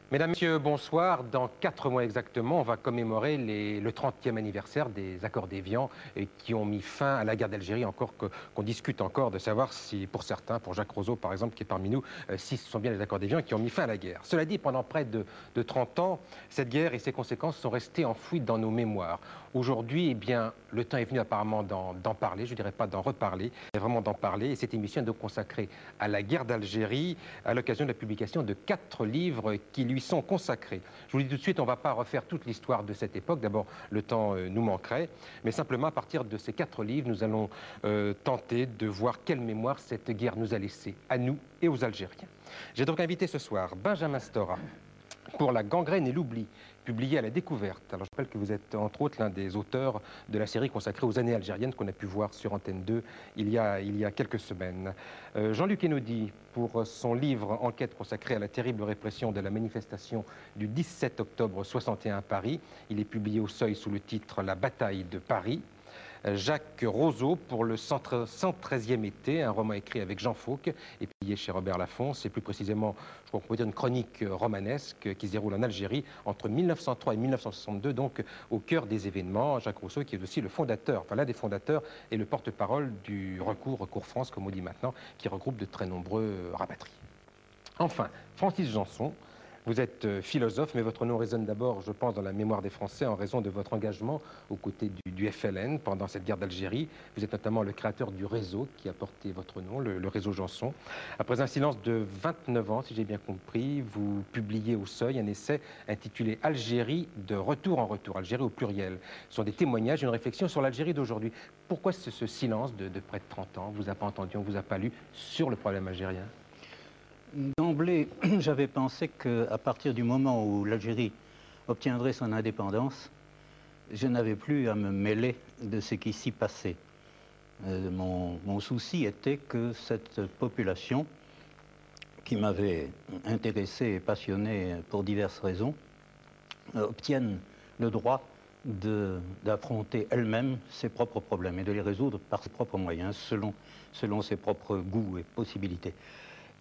Mesdames, Messieurs, bonsoir. Dans 4 mois exactement, on va commémorer le 30e anniversaire des accords d'Évian qui ont mis fin à la guerre d'Algérie, encore qu'on discute encore de savoir si, pour certains, pour Jacques Roseau par exemple, qui est parmi nous, si ce sont bien les accords d'Évian qui ont mis fin à la guerre. Cela dit, pendant près de 30 ans, cette guerre et ses conséquences sont restées enfouies dans nos mémoires. Aujourd'hui, eh bien, le temps est venu apparemment d'en parler, je ne dirais pas d'en reparler, mais vraiment d'en parler. Et cette émission est donc consacrée à la guerre d'Algérie, à l'occasion de la publication de 4 livres qui lui sont consacrés. Je vous le dis tout de suite, on ne va pas refaire toute l'histoire de cette époque. D'abord, le temps nous manquerait. Mais simplement, à partir de ces 4 livres, nous allons tenter de voir quelle mémoire cette guerre nous a laissée, à nous et aux Algériens. J'ai donc invité ce soir Benjamin Stora pour La gangrène et l'oubli, publié à La Découverte. Alors je rappelle que vous êtes entre autres l'un des auteurs de la série consacrée aux années algériennes qu'on a pu voir sur Antenne 2 il y a quelques semaines. Jean-Luc Hénaudy pour son livre Enquête consacrée à la terrible répression de la manifestation du 17 octobre 61 à Paris. Il est publié au Seuil sous le titre La bataille de Paris. Jacques Roseau pour le 113e été, un roman écrit avec Jean Fauque et publié chez Robert Laffont. C'est plus précisément, je crois qu'on peut dire, une chronique romanesque qui se déroule en Algérie entre 1903 et 1962, donc au cœur des événements. Jacques Rousseau qui est aussi le fondateur, enfin l'un des fondateurs et le porte-parole du Recours France, comme on dit maintenant, qui regroupe de très nombreux rapatriés. Enfin, Francis Janson. Vous êtes philosophe, mais votre nom résonne d'abord, je pense, dans la mémoire des Français en raison de votre engagement aux côtés du FLN pendant cette guerre d'Algérie. Vous êtes notamment le créateur du réseau qui a porté votre nom, le réseau Janson. Après un silence de 29 ans, si j'ai bien compris, vous publiez au Seuil un essai intitulé « Algérie de retour en retour », Algérie au pluriel. Ce sont des témoignages, une réflexion sur l'Algérie d'aujourd'hui. Pourquoi ce silence de près de 30 ans? On ne vous a pas entendu, on ne vous a pas lu sur le problème algérien? D'emblée, j'avais pensé qu'à partir du moment où l'Algérie obtiendrait son indépendance, je n'avais plus à me mêler de ce qui s'y passait. Mon souci était que cette population, qui m'avait intéressé et passionné pour diverses raisons, obtienne le droit d'affronter elle-même ses propres problèmes et de les résoudre par ses propres moyens, selon ses propres goûts et possibilités.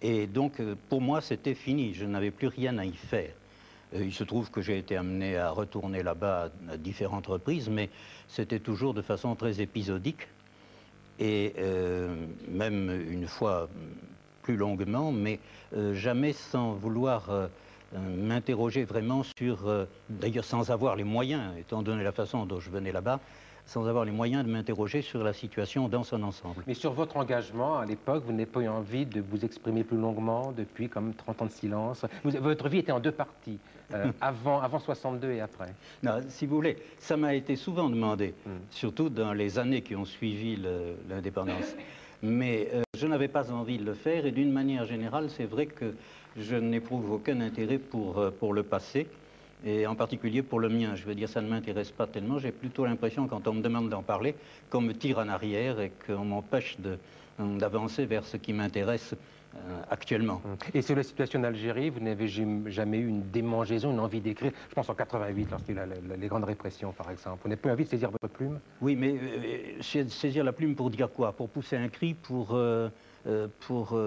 Et donc, pour moi, c'était fini. Je n'avais plus rien à y faire. Il se trouve que j'ai été amené à retourner là-bas à différentes reprises, mais c'était toujours de façon très épisodique. Et même une fois plus longuement, mais jamais sans vouloir m'interroger vraiment sur... D'ailleurs, sans avoir les moyens, étant donné la façon dont je venais là-bas, sans avoir les moyens de m'interroger sur la situation dans son ensemble. Mais sur votre engagement, à l'époque, vous n'avez pas eu envie de vous exprimer plus longuement depuis comme 30 ans de silence. Votre vie était en 2 parties, avant 62 et après. Non, si vous voulez, ça m'a été souvent demandé, surtout dans les années qui ont suivi l'indépendance. Mais je n'avais pas envie de le faire et d'une manière générale, c'est vrai que je n'éprouve aucun intérêt pour le passé. Et en particulier pour le mien. Je veux dire, ça ne m'intéresse pas tellement. J'ai plutôt l'impression, quand on me demande d'en parler, qu'on me tire en arrière et qu'on m'empêche d'avancer vers ce qui m'intéresse actuellement. Et sur la situation d'Algérie, vous n'avez jamais eu une démangeaison, une envie d'écrire? Je pense en 88, lorsqu'il y a eu les grandes répressions, par exemple. Vous n'avez pas envie de saisir votre plume? Oui, mais saisir la plume pour dire quoi? Pour pousser un cri, pour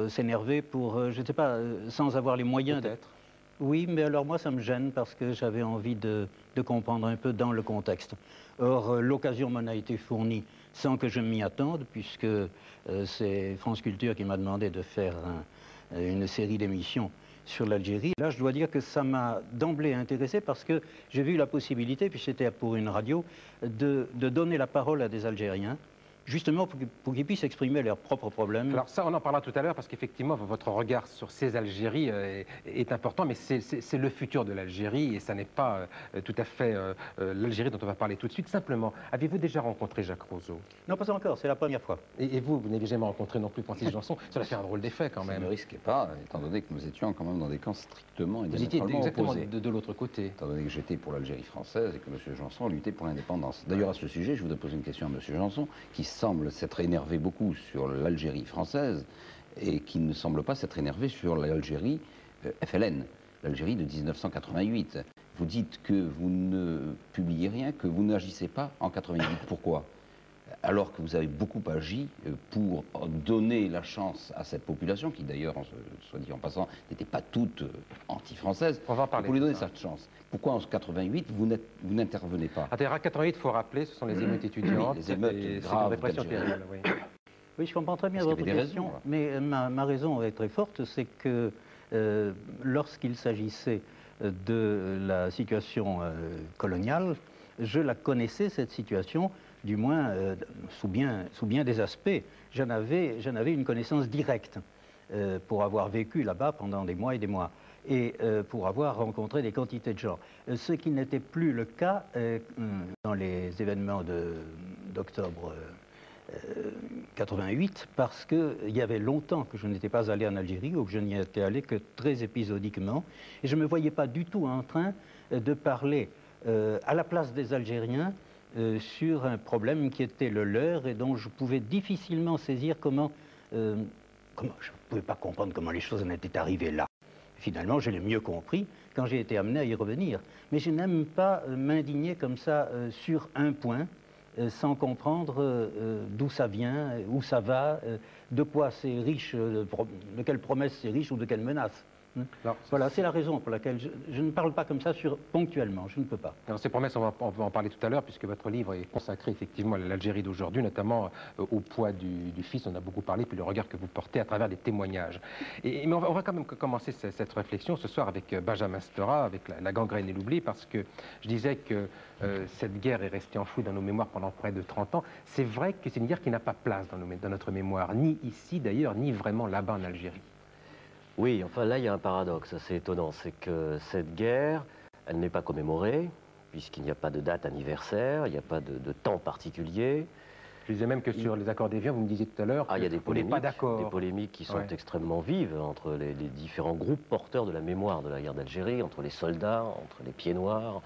s'énerver, je ne sais pas, sans avoir les moyens d'être. Oui, mais alors moi, ça me gêne parce que j'avais envie de comprendre un peu dans le contexte. Or, l'occasion m'en a été fournie sans que je m'y attende, puisque c'est France Culture qui m'a demandé de faire une série d'émissions sur l'Algérie. Là, je dois dire que ça m'a d'emblée intéressé parce que j'ai vu la possibilité, puis c'était pour une radio, de donner la parole à des Algériens, justement pour qu'ils puissent exprimer leurs propres problèmes. Alors ça, on en parlera tout à l'heure, parce qu'effectivement, votre regard sur ces Algéries est important, mais c'est le futur de l'Algérie, et ça n'est pas tout à fait l'Algérie dont on va parler tout de suite. Simplement, avez-vous déjà rencontré Jacques Roseau? Non, pas encore, c'est la première fois. Et vous n'avez jamais rencontré non plus Francis Janson? Ça a fait un drôle d'effet, quand même. Je ne risquais pas, étant donné que nous étions quand même dans des camps strictement et vous étiez exactement opposés. de l'autre côté. Étant donné que j'étais pour l'Algérie française et que M. Janson luttait pour l'indépendance. D'ailleurs, à ce sujet, je voudrais poser une question à M. Janson, qui semble s'être énervé beaucoup sur l'Algérie française et qui ne semble pas s'être énervé sur l'Algérie FLN, l'Algérie de 1988. Vous dites que vous ne publiez rien, que vous n'agissez pas en 88. Pourquoi? Alors que vous avez beaucoup agi pour donner la chance à cette population, qui d'ailleurs, soit dit en passant, n'était pas toute anti-française, On va en parler. pour lui donner cette chance. Pourquoi en 88, vous n'intervenez pas? En 88, il faut rappeler, ce sont les émeutes étudiantes. Les émeutes et graves c'est une répression d'Algérie. terrible, oui. Oui, je comprends très bien Parce qu'il votre y avait des question, raisons, là. mais ma raison est très forte, c'est que lorsqu'il s'agissait de la situation coloniale, je la connaissais, cette situation, du moins sous bien des aspects. J'en avais une connaissance directe pour avoir vécu là-bas pendant des mois et des mois, et pour avoir rencontré des quantités de gens. Ce qui n'était plus le cas dans les événements d'octobre 88, parce qu'il y avait longtemps que je n'étais pas allé en Algérie, ou que je n'y étais allé que très épisodiquement, et je ne me voyais pas du tout en train de parler à la place des Algériens sur un problème qui était le leur et dont je pouvais difficilement saisir comment je ne pouvais pas comprendre comment les choses en étaient arrivées là. Finalement, je l'ai mieux compris quand j'ai été amené à y revenir. Mais je n'aime pas m'indigner comme ça sur un point, sans comprendre d'où ça vient, où ça va, de quoi c'est riche, de quelle promesse c'est riche ou de quelle menace. Voilà, c'est la raison pour laquelle je ne parle pas comme ça ponctuellement, je ne peux pas. Alors, ces promesses, on va en parler tout à l'heure, puisque votre livre est consacré effectivement à l'Algérie d'aujourd'hui, notamment au poids du fils, on a beaucoup parlé, puis le regard que vous portez à travers des témoignages. Mais on va quand même commencer cette réflexion ce soir avec Benjamin Stora, avec la gangrène et l'oubli, parce que je disais que cette guerre est restée enfouie dans nos mémoires pendant près de 30 ans. C'est vrai que c'est une guerre qui n'a pas place dans notre mémoire, ni ici d'ailleurs, ni vraiment là-bas en Algérie. Oui, enfin là, il y a un paradoxe assez étonnant, c'est que cette guerre, elle n'est pas commémorée, puisqu'il n'y a pas de date anniversaire, il n'y a pas de temps particulier. Je disais même que sur les accords d'Évian, vous me disiez tout à l'heure Il y a des qu'on n'est pas d'accord. des polémiques qui sont extrêmement vives entre les différents groupes porteurs de la mémoire de la guerre d'Algérie, entre les soldats, entre les pieds noirs,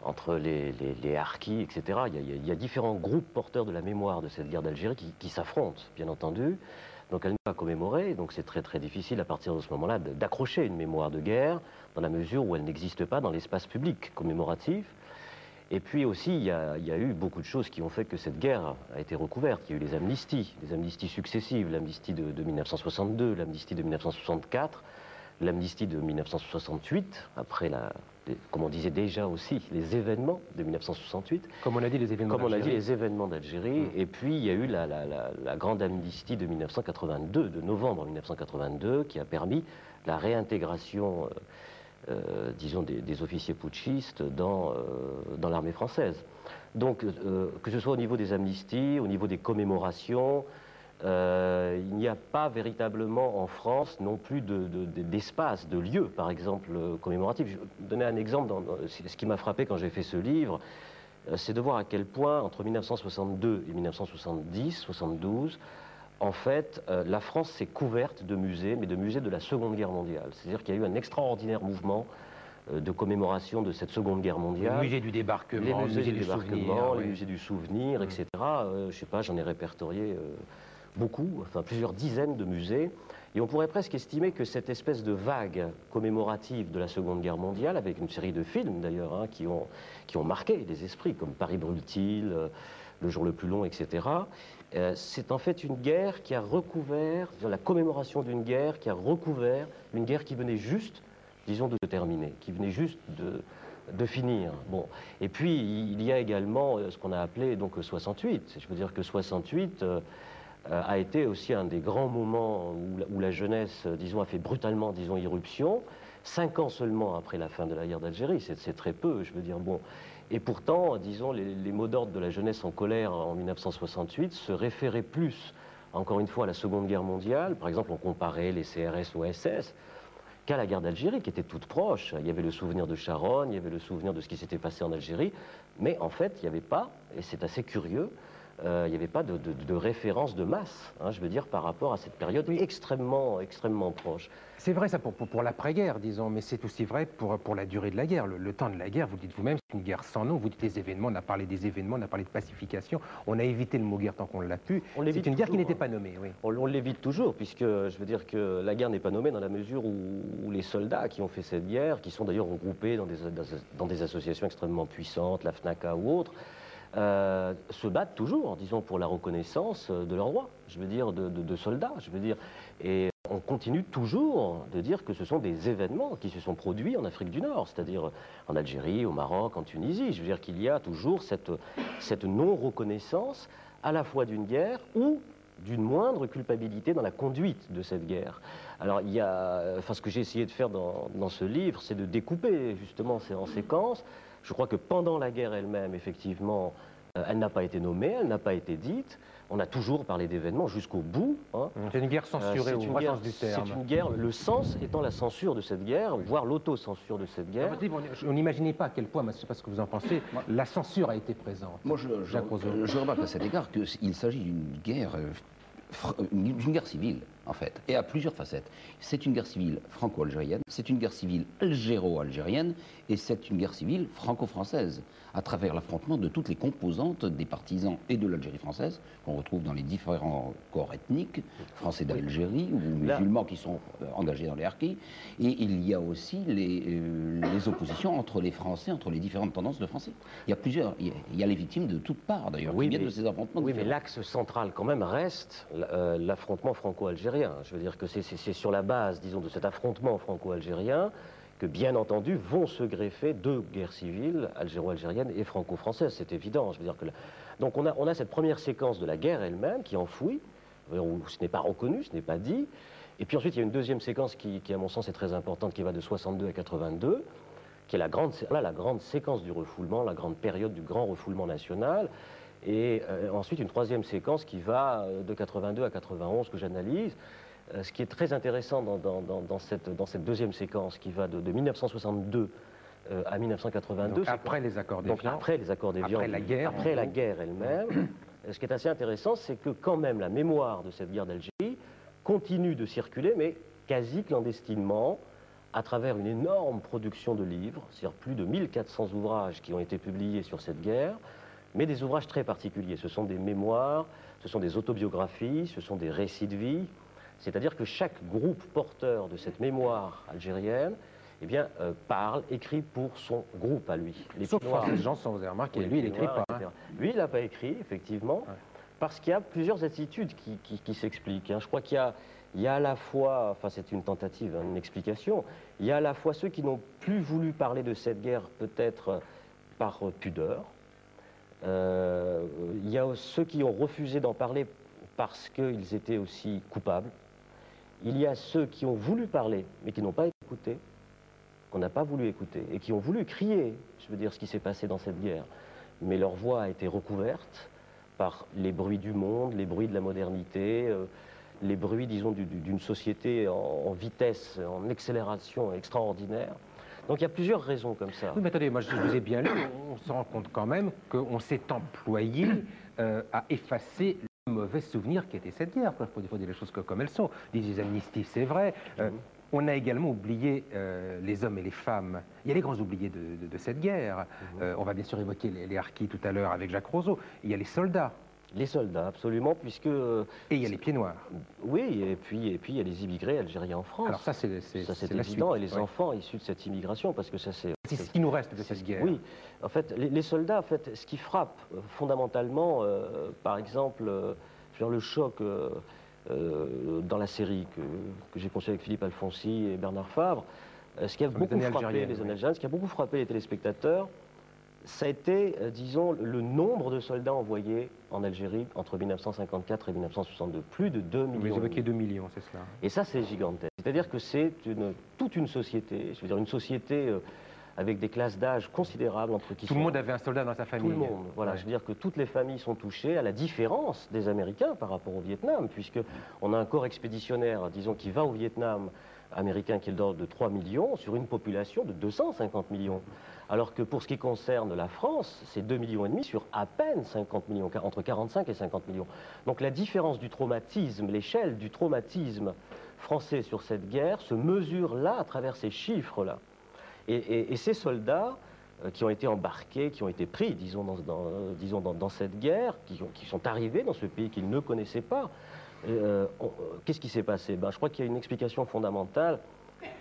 entre les harkis, etc. Il y a différents groupes porteurs de la mémoire de cette guerre d'Algérie qui s'affrontent, bien entendu. Donc elle n'est pas commémorée, donc c'est très très difficile à partir de ce moment-là d'accrocher une mémoire de guerre, dans la mesure où elle n'existe pas dans l'espace public commémoratif. Et puis aussi, il y a eu beaucoup de choses qui ont fait que cette guerre a été recouverte. Il y a eu les amnisties successives, l'amnistie de 1962, l'amnistie de 1964, l'amnistie de 1968, après comme on disait déjà aussi, les événements de 1968. Comme on a dit, les événements d'Algérie. Comme on a dit, les événements d'Algérie. Et puis, il y a eu la grande amnistie de 1982, de novembre 1982, qui a permis la réintégration, disons, des officiers putschistes dans l'armée française. Donc, que ce soit au niveau des amnisties, au niveau des commémorations, il n'y a pas véritablement en France non plus d'espace, de lieu, par exemple, commémoratif. Je vais donner un exemple, ce qui m'a frappé quand j'ai fait ce livre, c'est de voir à quel point, entre 1962 et 1970-72, en fait, la France s'est couverte de musées, mais de musées de la Seconde Guerre mondiale. C'est-à-dire qu'il y a eu un extraordinaire mouvement de commémoration de cette Seconde Guerre mondiale. Le musée du débarquement, les musées du débarquement, souvenir, les musées du souvenir, etc. Je sais pas, j'en ai répertorié beaucoup, enfin plusieurs dizaines de musées, et on pourrait presque estimer que cette espèce de vague commémorative de la Seconde Guerre mondiale, avec une série de films d'ailleurs, hein, qui ont marqué les esprits, comme Paris brûle-t-il, Le jour le plus long, etc., c'est en fait une guerre qui a recouvert, la commémoration d'une guerre qui a recouvert une guerre qui venait juste, disons, de terminer, qui venait juste de finir. Bon. Et puis, il y a également ce qu'on a appelé donc 68. Je veux dire que 68 a été aussi un des grands moments où la jeunesse, disons, a fait brutalement, disons, irruption. 5 ans seulement après la fin de la guerre d'Algérie, c'est très peu, je veux dire, bon. Et pourtant, disons, les mots d'ordre de la jeunesse en colère en 1968 se référaient plus, encore une fois, à la Seconde Guerre mondiale. Par exemple, on comparait les CRS aux SS qu'à la guerre d'Algérie, qui était toute proche. Il y avait le souvenir de Charonne, il y avait le souvenir de ce qui s'était passé en Algérie, mais en fait, il n'y avait pas, et c'est assez curieux, il n'y avait pas de référence de masse, hein, je veux dire, par rapport à cette période extrêmement proche. C'est vrai ça pour l'après-guerre, disons, mais c'est aussi vrai pour la durée de la guerre. Le temps de la guerre, vous dites vous-même, c'est une guerre sans nom. Vous dites les événements, on a parlé des événements, on a parlé de pacification, on a évité le mot guerre tant qu'on l'a pu. C'est une guerre qui n'était pas nommée, oui. On l'évite toujours, puisque je veux dire que la guerre n'est pas nommée dans la mesure où les soldats qui ont fait cette guerre, qui sont d'ailleurs regroupés dans des associations extrêmement puissantes, la FNACA ou autres, se battent toujours, disons, pour la reconnaissance de leurs droits, je veux dire, de soldats, je veux dire. Et on continue toujours de dire que ce sont des événements qui se sont produits en Afrique du Nord, c'est-à-dire en Algérie, au Maroc, en Tunisie. Je veux dire qu'il y a toujours cette non-reconnaissance à la fois d'une guerre ou d'une moindre culpabilité dans la conduite de cette guerre. Alors, il y a, enfin, ce que j'ai essayé de faire dans ce livre, c'est de découper justement en séquences. Je crois que pendant la guerre elle-même, effectivement, elle n'a pas été nommée, elle n'a pas été dite. On a toujours parlé d'événements jusqu'au bout. Hein. C'est une guerre censurée au vrai sens du terme. C'est une guerre, le sens étant la censure de cette guerre, voire l'autocensure de cette guerre. On n'imaginait pas à quel point, je ne sais pas ce que vous en pensez, la censure a été présente. Moi, je remarque à cet égard qu'il s'agit d'une guerre civile, en fait, et à plusieurs facettes. C'est une guerre civile franco-algérienne, c'est une guerre civile algéro-algérienne, et c'est une guerre civile franco-française, à travers l'affrontement de toutes les composantes des partisans et de l'Algérie française, qu'on retrouve dans les différents corps ethniques, français d'Algérie ou musulmans qui sont engagés dans les harkis, et il y a aussi les oppositions entre les Français, entre les différentes tendances de Français. Il y a les victimes de toutes parts, d'ailleurs, qui viennent de ces affrontements. Oui, mais l'axe central, quand même, reste l'affrontement franco-algérien. Je veux dire que c'est sur la base, disons, de cet affrontement franco-algérien que, bien entendu, vont se greffer deux guerres civiles, algéro-algériennes et franco-françaises. C'est évident. Je veux dire que donc on a cette première séquence de la guerre elle-même qui est enfouie, où ce n'est pas reconnu, ce n'est pas dit. Et puis ensuite, il y a une deuxième séquence qui à mon sens, est très importante, qui va de 62 à 82, qui est la grande séquence du refoulement, la grande période du grand refoulement national. Et ensuite, une troisième séquence qui va de 82 à 91, que j'analyse. Ce qui est très intéressant dans cette deuxième séquence, qui va de 1962 à 1982. Donc après les accords d'Évian. Après les accords d'Évian. Après la guerre elle-même. Ce qui est assez intéressant, c'est que quand même la mémoire de cette guerre d'Algérie continue de circuler, mais quasi clandestinement, à travers une énorme production de livres, c'est-à-dire plus de 1400 ouvrages qui ont été publiés sur cette guerre, mais des ouvrages très particuliers. Ce sont des mémoires, ce sont des autobiographies, ce sont des récits de vie. C'est-à-dire que chaque groupe porteur de cette mémoire algérienne, eh bien, parle, écrit pour son groupe à lui. Sauf Francis Janson, vous avez remarqué, lui, il n'écrit pas. Hein. Lui, il n'a pas écrit, effectivement, parce qu'il y a plusieurs attitudes qui s'expliquent. Hein. Je crois qu'il y a à la fois, enfin c'est une tentative, hein, une explication, il y a à la fois ceux qui n'ont plus voulu parler de cette guerre, peut-être par pudeur. Il y a ceux qui ont refusé d'en parler parce qu'ils étaient aussi coupables. Il y a ceux qui ont voulu parler, mais qui n'ont pas écouté, qu'on n'a pas voulu écouter, et qui ont voulu crier, je veux dire, ce qui s'est passé dans cette guerre. Mais leur voix a été recouverte par les bruits du monde, les bruits de la modernité, les bruits, disons, d'une société en vitesse, en accélération extraordinaire. Donc il y a plusieurs raisons comme ça. Oui, mais attendez, moi je vous ai bien lu, on se rend compte quand même qu'on s'est employé à effacer le mauvais souvenir qui était cette guerre. Il faut dire les choses comme elles sont. Des amnisties, c'est vrai. On a également oublié les hommes et les femmes. Il y a les grands oubliés de cette guerre. On va bien sûr évoquer les harkis tout à l'heure avec Jacques Roseau. Il y a les soldats. Les soldats, absolument, puisque... et il y a les pieds noirs. Oui, et puis il y a les immigrés algériens en France. Alors ça, c'est évident, et les enfants issus de cette immigration, parce que ça, c'est... C'est ce qui nous reste de cette guerre. Oui, en fait, les soldats, en fait, ce qui frappe fondamentalement, par exemple, le choc dans la série que j'ai conçue avec Philippe Alfonsi et Bernard Favre, ce qui a beaucoup frappé les années algériennes, ce qui a beaucoup frappé les téléspectateurs, ça a été, disons, le nombre de soldats envoyés en Algérie entre 1954 et 1962. Plus de 2 millions. Vous évoquez 2 millions, c'est cela. Et ça, c'est gigantesque. C'est-à-dire que c'est toute une société, je veux dire une société avec des classes d'âge considérables entre qui tout le monde avait un soldat dans sa famille. Tout le monde, voilà. Ouais. Je veux dire que toutes les familles sont touchées, à la différence des Américains par rapport au Vietnam, puisqu'on a un corps expéditionnaire, disons, qui va au Vietnam américain qui est de l'ordre de 3 millions sur une population de 250 millions. Alors que pour ce qui concerne la France, c'est 2,5 millions sur à peine 50 millions, entre 45 et 50 millions. Donc la différence du traumatisme, l'échelle du traumatisme français sur cette guerre se mesure là, à travers ces chiffres-là. Et ces soldats qui ont été embarqués, qui ont été pris, disons, dans cette guerre, qui sont arrivés dans ce pays qu'ils ne connaissaient pas, qu'est-ce qui s'est passé? Ben, je crois qu'il y a une explication fondamentale,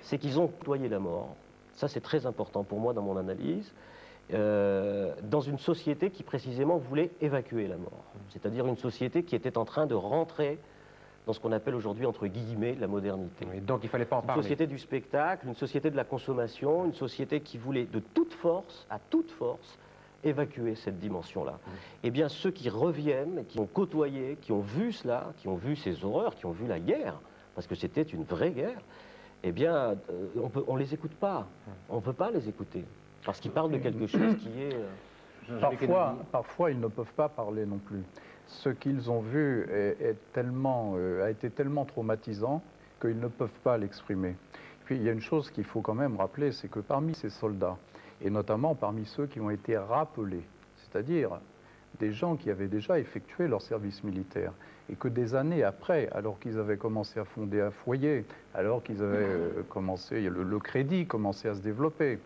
c'est qu'ils ont côtoyé la mort. Ça, c'est très important pour moi dans mon analyse, dans une société qui précisément voulait évacuer la mort. C'est-à-dire une société qui était en train de rentrer dans ce qu'on appelle aujourd'hui, entre guillemets, la modernité. Oui, donc il ne fallait pas en parler. Une société du spectacle, une société de la consommation, une société qui voulait de toute force, à toute force, évacuer cette dimension-là. Eh bien, ceux qui reviennent, qui ont côtoyé, qui ont vu cela, qui ont vu ces horreurs, qui ont vu la guerre, parce que c'était une vraie guerre, eh bien, on ne les écoute pas. On ne peut pas les écouter. Parce qu'ils parlent de quelque chose qui est... Parfois, ils ne peuvent pas parler non plus. Ce qu'ils ont vu a été tellement traumatisant qu'ils ne peuvent pas l'exprimer. Puis, il y a une chose qu'il faut quand même rappeler, c'est que parmi ces soldats, et notamment parmi ceux qui ont été rappelés, c'est-à-dire des gens qui avaient déjà effectué leur service militaire, et que des années après, alors qu'ils avaient commencé à fonder un foyer, alors qu'ils avaient commencé, le crédit commençait à se développer,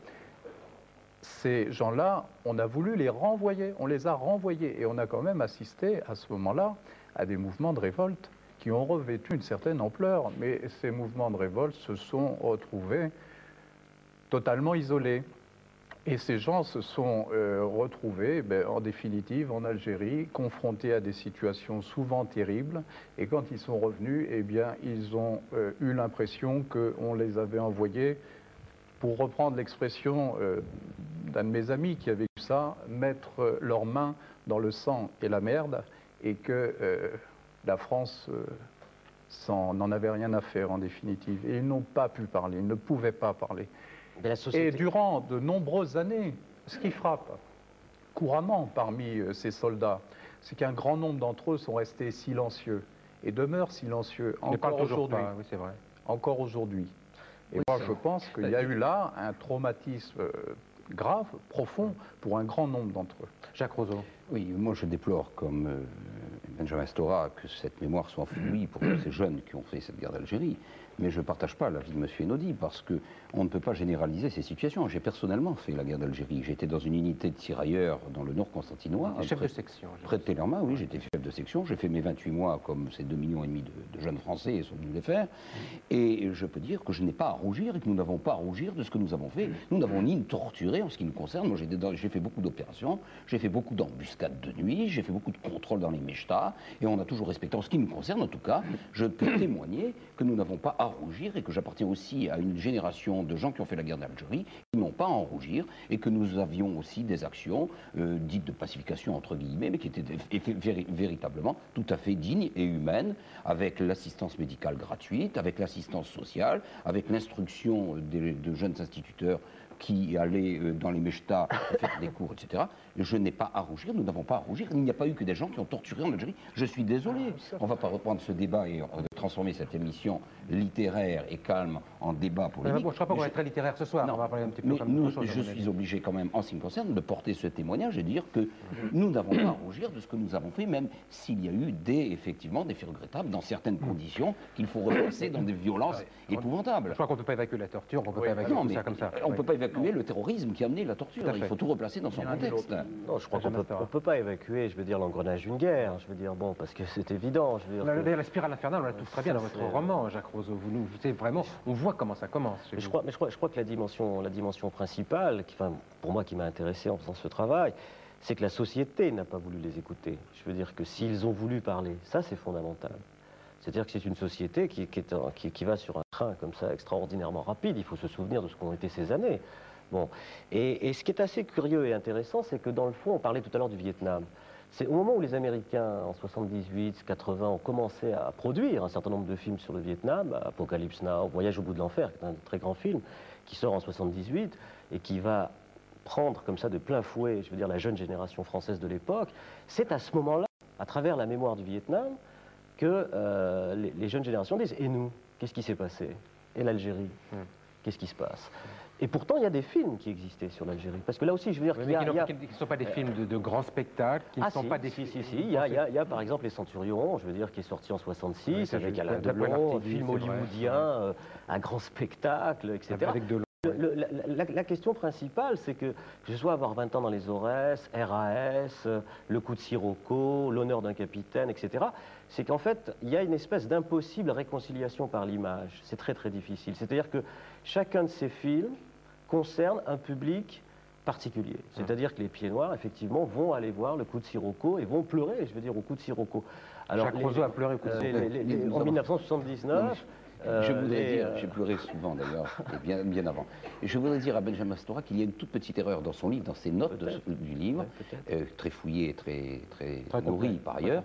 ces gens-là, on a voulu les renvoyer, on les a renvoyés, et on a quand même assisté à ce moment-là à des mouvements de révolte qui ont revêtu une certaine ampleur, mais ces mouvements de révolte se sont retrouvés totalement isolés. Et ces gens se sont retrouvés, en définitive, en Algérie, confrontés à des situations souvent terribles. Et quand ils sont revenus, eh bien, ils ont eu l'impression qu'on les avait envoyés, pour reprendre l'expression d'un de mes amis qui a vécu ça, mettre leurs mains dans le sang et la merde, et que la France n'en avait rien à faire, en définitive. Et ils n'ont pas pu parler, ils ne pouvaient pas parler. Et durant de nombreuses années, ce qui frappe couramment parmi ces soldats, c'est qu'un grand nombre d'entre eux sont restés silencieux et demeurent silencieux encore aujourd'hui. Oui, c'est vrai. Encore aujourd'hui. Et moi, je pense qu'il y a eu là un traumatisme grave, profond, pour un grand nombre d'entre eux. Jacques Roseau. Oui, moi je déplore, comme Benjamin Stora, que cette mémoire soit enfouie pour tous ces jeunes qui ont fait cette guerre d'Algérie. Mais je ne partage pas l'avis de M. Enodi, parce qu'on ne peut pas généraliser ces situations. J'ai personnellement fait la guerre d'Algérie. J'étais dans une unité de tirailleurs dans le nord constantinois. Chef de section. Près de Tellerma, oui, j'étais chef de section. J'ai fait mes 28 mois, comme ces 2,5 millions de jeunes Français sont venus les faire. Et je peux dire que je n'ai pas à rougir et que nous n'avons pas à rougir de ce que nous avons fait. Nous n'avons ni torturé en ce qui nous concerne. Moi, j'ai fait beaucoup d'opérations, j'ai fait beaucoup d'embuscades de nuit, j'ai fait beaucoup de contrôles dans les mechtas, et on a toujours respecté. En ce qui nous concerne, en tout cas, je peux témoigner que nous n'avons pas à rougir et que j'appartiens aussi à une génération de gens qui ont fait la guerre d'Algérie, qui n'ont pas à en rougir, et que nous avions aussi des actions dites de pacification, entre guillemets, mais qui étaient véritablement tout à fait dignes et humaines, avec l'assistance médicale gratuite, avec l'assistance sociale, avec l'instruction de jeunes instituteurs qui allaient dans les mechtas faire des cours, etc. Je n'ai pas à rougir, nous n'avons pas à rougir. Il n'y a pas eu que des gens qui ont torturé en Algérie. Je suis désolé. On ne va pas reprendre ce débat et transformer cette émission littéraire et calme en débat polémique. Je ne crois pas qu'on va être très littéraire ce soir. Non, on va parler un petit peu je suis obligé quand même, en ce qui me concerne, de porter ce témoignage et dire que nous n'avons pas à rougir de ce que nous avons fait, même s'il y a eu effectivement des faits regrettables dans certaines conditions qu'il faut replacer dans des violences épouvantables. Je crois qu'on ne peut pas évacuer la torture, on ne peut pas évacuer tout ça comme ça. On ne peut pas évacuer le terrorisme qui a amené la torture. Il faut tout replacer dans son contexte. Non, je crois qu'on ne peut pas évacuer, je veux dire, l'engrenage d'une guerre. Je veux dire, bon, parce que c'est évident. D'ailleurs, la spirale infernale, on la trouve très bien dans votre roman, Jacques Roseau. Vous savez vraiment, on voit comment ça commence. Mais je crois que la dimension principale, pour moi qui m'a intéressé en faisant ce travail, c'est que la société n'a pas voulu les écouter. Je veux dire que s'ils ont voulu parler, ça c'est fondamental. C'est-à-dire que c'est une société qui va sur un train comme ça extraordinairement rapide. Il faut se souvenir de ce qu'ont été ces années. Bon. Et ce qui est assez curieux et intéressant, c'est que dans le fond, on parlait tout à l'heure du Vietnam. C'est au moment où les Américains, en 78, 80, ont commencé à produire un certain nombre de films sur le Vietnam, Apocalypse Now, Voyage au bout de l'enfer, qui est un très grand film, qui sort en 78 et qui va prendre comme ça de plein fouet, je veux dire, la jeune génération française de l'époque. C'est à ce moment-là, à travers la mémoire du Vietnam, que les jeunes générations disent « Et nous, qu'est-ce qui s'est passé ?» et l'Algérie. Qu'est-ce qui se passe? Et pourtant, il y a des films qui existaient sur l'Algérie. Parce que là aussi, je veux dire qui ne sont pas des films de grands spectacles, qui ne sont pas des films... Il y a par exemple Les Centurions, je veux dire, qui est sorti en 66, avec Alain Delon, un film hollywoodien, un grand spectacle, etc. Avec Delon. La question principale, c'est que ce soit Avoir 20 ans dans les Aurès, RAS, Le coup de Sirocco, L'honneur d'un capitaine, etc., c'est qu'en fait, il y a une espèce d'impossible réconciliation par l'image. C'est très très difficile. C'est-à-dire que chacun de ces films concerne un public particulier. C'est-à-dire que les Pieds Noirs, effectivement, vont aller voir Le coup de Sirocco et vont pleurer, je veux dire, au coup de Sirocco. Alors, Jacques Rousseau a pleuré au coup de Sirocco. En 1979... je voudrais dire, j'ai pleuré souvent d'ailleurs, et bien avant. Et je voudrais dire à Benjamin Stora qu'il y a une toute petite erreur dans son livre, dans ses notes du livre, très fouillé, très nourri par ailleurs.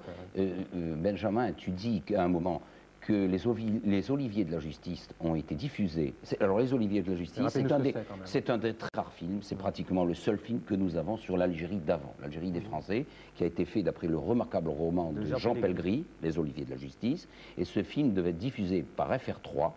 Benjamin, tu dis qu'à un moment que les Oliviers de la Justice ont été diffusés. Alors les Oliviers de la Justice, c'est un des très rares films, c'est pratiquement le seul film que nous avons sur l'Algérie d'avant, l'Algérie des Français, qui a été fait d'après le remarquable roman de Jean Pellegrini, Les Oliviers de la Justice, et ce film devait être diffusé par FR3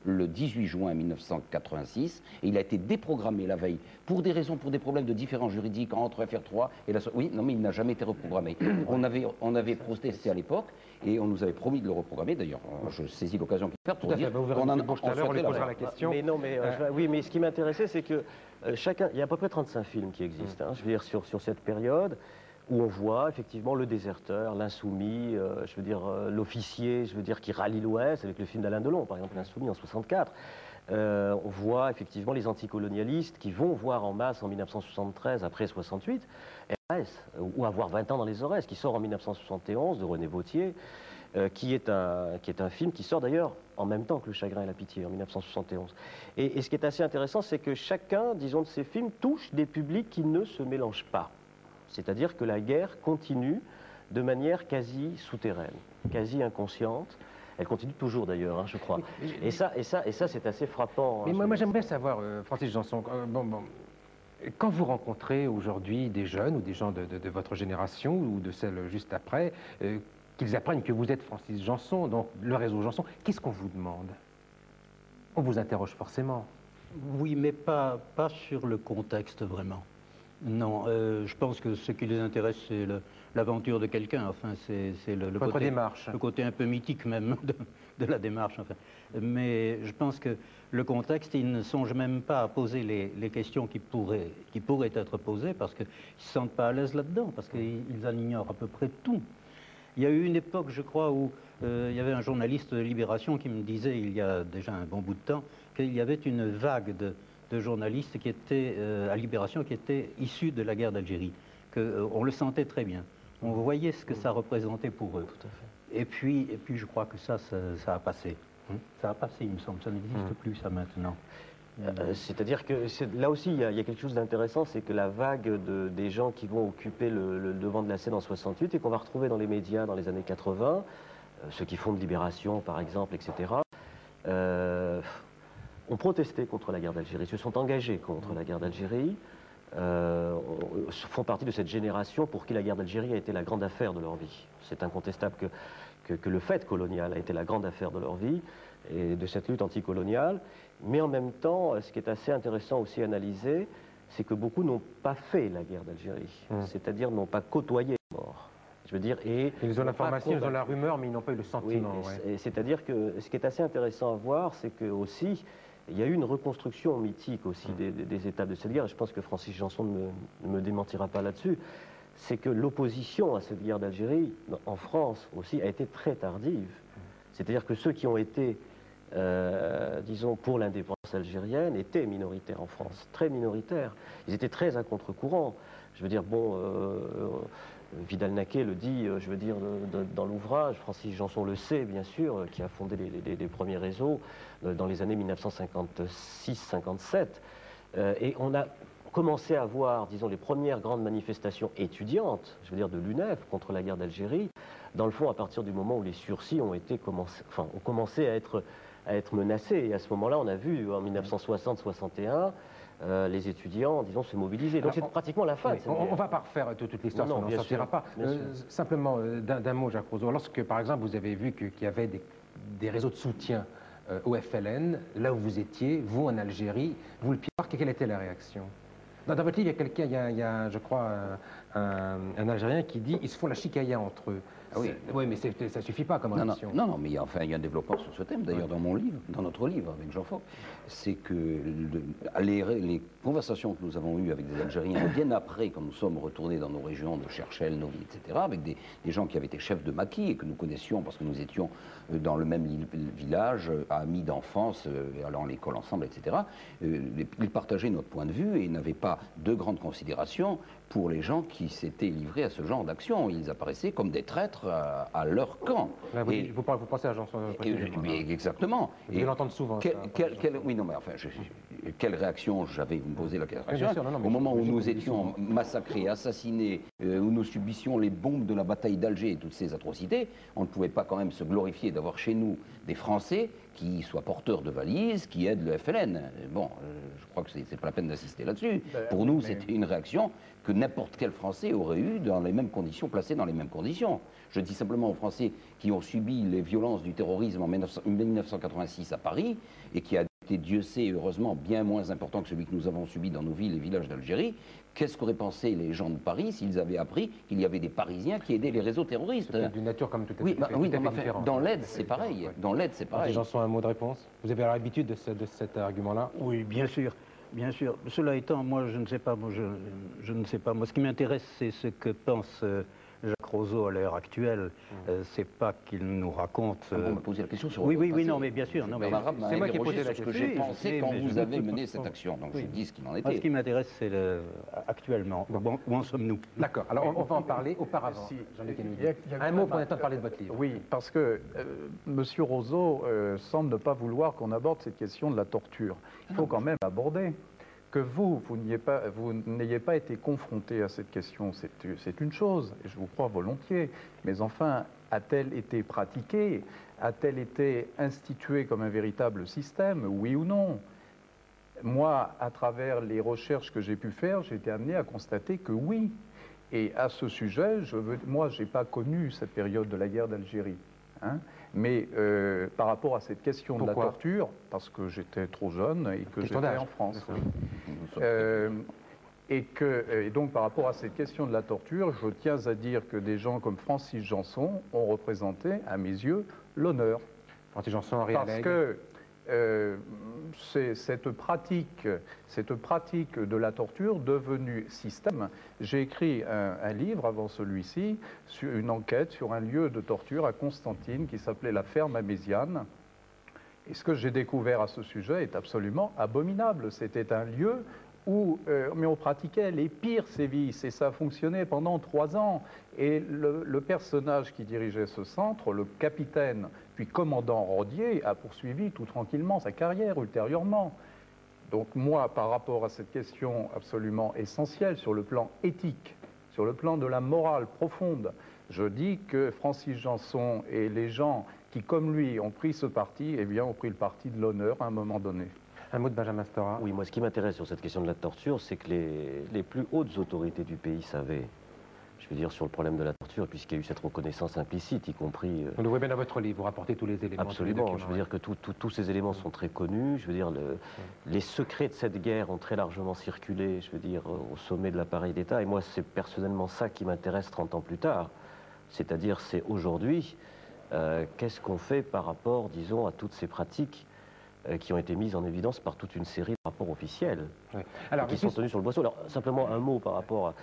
le 18 juin 1986, et il a été déprogrammé la veille, pour des problèmes de différends juridiques entre FR3 et la... Oui, non, mais il n'a jamais été reprogrammé. On avait protesté à l'époque, et on nous avait promis de le reprogrammer. D'ailleurs, je saisis l'occasion de faire pour dire qu'on en on lui posera la question. Mais non, mais oui, mais ce qui m'intéressait, c'est que il y a à peu près 35 films qui existent, je veux dire, sur cette période, où on voit effectivement le déserteur, l'insoumis, je veux dire l'officier, je veux dire qui rallie l'Ouest avec le film d'Alain Delon, par exemple l'insoumis en 64. On voit effectivement les anticolonialistes qui vont voir en masse en 1973, après 68, RAS, ou Avoir 20 ans dans les Aurès, qui sort en 1971 de René Vauthier, qui est un film qui sort d'ailleurs en même temps que Le Chagrin et la Pitié, en 1971. Et ce qui est assez intéressant, c'est que chacun, disons, de ces films touche des publics qui ne se mélangent pas. C'est-à-dire que la guerre continue de manière quasi souterraine, quasi inconsciente. Elle continue toujours d'ailleurs, je crois. Et ça, c'est assez frappant. Mais moi j'aimerais savoir, Francis Janson, quand vous rencontrez aujourd'hui des jeunes ou des gens de votre génération ou de celle juste après, qu'ils apprennent que vous êtes Francis Janson, donc le réseau Janson, qu'est-ce qu'on vous demande? On vous interroge forcément. Oui, mais pas sur le contexte vraiment. Non, je pense que ce qui les intéresse, c'est l'aventure de quelqu'un. Enfin, c'est votre démarche. Le côté un peu mythique même de la démarche. Enfin. Mais je pense que le contexte, ils ne songent même pas à poser les questions qui pourraient être posées parce qu'ils ne se sentent pas à l'aise là-dedans, parce qu'ils en ignorent à peu près tout. Il y a eu une époque, je crois, où il y avait un journaliste de Libération qui me disait, il y a déjà un bon bout de temps, qu'il y avait une vague de journalistes qui étaient à Libération, qui étaient issus de la guerre d'Algérie. On le sentait très bien. On voyait ce que ça représentait pour eux. Tout à fait. Et puis je crois que ça a passé. Ça a passé, il me semble. Ça n'existe plus, ça, maintenant. C'est-à-dire que là aussi, il y a quelque chose d'intéressant, c'est que la vague des gens qui vont occuper le devant de la scène en 68 et qu'on va retrouver dans les médias dans les années 80, ceux qui font de Libération, par exemple, etc., ont protesté contre la guerre d'Algérie, se sont engagés contre la guerre d'Algérie, font partie de cette génération pour qui la guerre d'Algérie a été la grande affaire de leur vie. C'est incontestable que le fait colonial a été la grande affaire de leur vie et de cette lutte anticoloniale. Mais en même temps, ce qui est assez intéressant aussi à analyser, c'est que beaucoup n'ont pas fait la guerre d'Algérie, c'est-à-dire n'ont pas côtoyé les morts. Je veux dire, ils ont l'information, ils ont la rumeur, mais ils n'ont pas eu le sentiment. Oui, c'est-à-dire que ce qui est assez intéressant à voir, c'est que aussi, il y a eu une reconstruction mythique aussi des étapes de cette guerre. Et je pense que Francis Janson ne me démentira pas là-dessus. C'est que l'opposition à cette guerre d'Algérie, en France aussi, a été très tardive. C'est-à-dire que ceux qui ont été, disons, pour l'indépendance algérienne, étaient minoritaires en France, très minoritaires. Ils étaient très à contre-courant. Je veux dire, bon, Vidal-Naquet le dit, je veux dire, dans l'ouvrage, Francis Janson le sait, bien sûr, qui a fondé les premiers réseaux dans les années 1956-57. Et on a commencé à voir, disons, les premières grandes manifestations étudiantes, je veux dire, de l'UNEF contre la guerre d'Algérie, dans le fond, à partir du moment où les sursis ont commencé à être menacés. Et à ce moment-là, on a vu, en 1960-61, les étudiants, disons, se mobiliser. Donc c'est pratiquement la fin. On ne va pas refaire toute l'histoire, on n'en sortira pas. Simplement, d'un mot, Jacques Rousseau, lorsque, par exemple, vous avez vu qu'il y avait des réseaux de soutien au FLN, là où vous étiez, vous en Algérie, vous le Pied-Noir, quelle était la réaction? Dans votre livre, il y a quelqu'un, il y a, je crois, un Algérien qui dit ils se font la chicaya entre eux. Ah oui. Oui, mais ça suffit pas comme réaction. Non, mais enfin, il y a un développement sur ce thème, d'ailleurs, dans mon livre, dans notre livre avec Jean Faux. C'est que les conversations que nous avons eues avec des Algériens, bien après, quand nous sommes retournés dans nos régions de Cherchell, Novi, etc., avec des gens qui avaient été chefs de maquis et que nous connaissions parce que nous étions dans le même village, amis d'enfance, allant à l'école ensemble, etc., ils partageaient notre point de vue et n'avaient pas de grande considération pour les gens qui s'étaient livrés à ce genre d'action. Ils apparaissaient comme des traîtres à leur camp. Là, vous pensez à Jean exactement. Vous devez l'entendre souvent. Oui, non, mais enfin, quelle réaction j'avais, vous me posez la question. Bien sûr, au moment où nous étions massacrés, assassinés, où nous subissions les bombes de la bataille d'Alger et toutes ces atrocités, on ne pouvait pas quand même se glorifier d'avoir chez nous des Français qui soient porteurs de valises, qui aident le FLN. Bon, je crois que c'est pas la peine d'insister là-dessus. Pour nous, c'était une réaction que n'importe quel Français aurait eu dans les mêmes conditions, placé dans les mêmes conditions. Je dis simplement aux Français qui ont subi les violences du terrorisme en 1986 à Paris, et qui a été, Dieu sait, heureusement, bien moins important que celui que nous avons subi dans nos villes et villages d'Algérie, qu'est-ce qu'auraient pensé les gens de Paris s'ils avaient appris qu'il y avait des Parisiens qui aidaient les réseaux terroristes? C'est d'une nature comme tout à fait. Oui, différente. Dans l'aide, c'est pareil. Dans l'aide, c'est pareil. J'en sens un mot de réponse. Vous avez l'habitude de cet argument-là? Oui, bien sûr. Bien sûr. Cela étant, moi, je ne sais pas. Moi, je ne sais pas. Moi, ce qui m'intéresse, c'est ce que pense Jacques Roseau à l'heure actuelle. C'est pas qu'il nous raconte. Vous me posez la question sur. Oui, non, mais bien sûr. Non, mais c'est moi qui ai posé la question. Ce que j'ai pensé quand vous avez mené cette action. Donc, je dis ce qu'il en était. Moi, ce qui m'intéresse, c'est actuellement. Bon, où en sommes-nous? D'accord. Alors, on va en parler auparavant. Un mot pour l'instant de parler de votre livre. Oui, parce que M. Roseau semble ne pas vouloir qu'on aborde cette question de la torture. Il faut quand même aborder. Que vous n'ayez pas été confronté à cette question, c'est une chose, et je vous crois volontiers. Mais enfin, a-t-elle été pratiquée? A-t-elle été instituée comme un véritable système? Oui ou non? Moi, à travers les recherches que j'ai pu faire, j'ai été amené à constater que oui. Et à ce sujet, moi, je n'ai pas connu cette période de la guerre d'Algérie. Hein, mais par rapport à cette question de la torture, parce que j'étais trop jeune et que j'étais en France. Et donc par rapport à cette question de la torture, je tiens à dire que des gens comme Francis Janson ont représenté, à mes yeux, l'honneur. Francis Janson, parce que c'est cette pratique de la torture devenue système. J'ai écrit un livre avant celui-ci, sur une enquête sur un lieu de torture à Constantine qui s'appelait la ferme Améziane. Et ce que j'ai découvert à ce sujet est absolument abominable. C'était un lieu où on pratiquait les pires sévices et ça fonctionnait pendant 3 ans. Et le personnage qui dirigeait ce centre, le capitaine puis commandant Rodier, a poursuivi tout tranquillement sa carrière ultérieurement. Donc moi, par rapport à cette question absolument essentielle sur le plan éthique, sur le plan de la morale profonde, je dis que Francis Janson et les gens qui, comme lui, ont pris ce parti, eh bien, ont pris le parti de l'honneur à un moment donné. Un mot de Benjamin Stora. Oui, moi, ce qui m'intéresse sur cette question de la torture, c'est que les plus hautes autorités du pays savaient, je veux dire, sur le problème de la torture, puisqu'il y a eu cette reconnaissance implicite, y compris... Vous le voyez bien dans votre livre, vous rapportez tous les éléments. Absolument, je veux dire que tous ces éléments sont très connus, je veux dire, les secrets de cette guerre ont très largement circulé, je veux dire, au sommet de l'appareil d'État, et moi, c'est personnellement ça qui m'intéresse 30 ans plus tard, c'est-à-dire, c'est aujourd'hui, qu'est-ce qu'on fait par rapport, disons, à toutes ces pratiques qui ont été mises en évidence par toute une série de rapports officiels qui sont tenus sur le boisseau. Alors, simplement un mot par rapport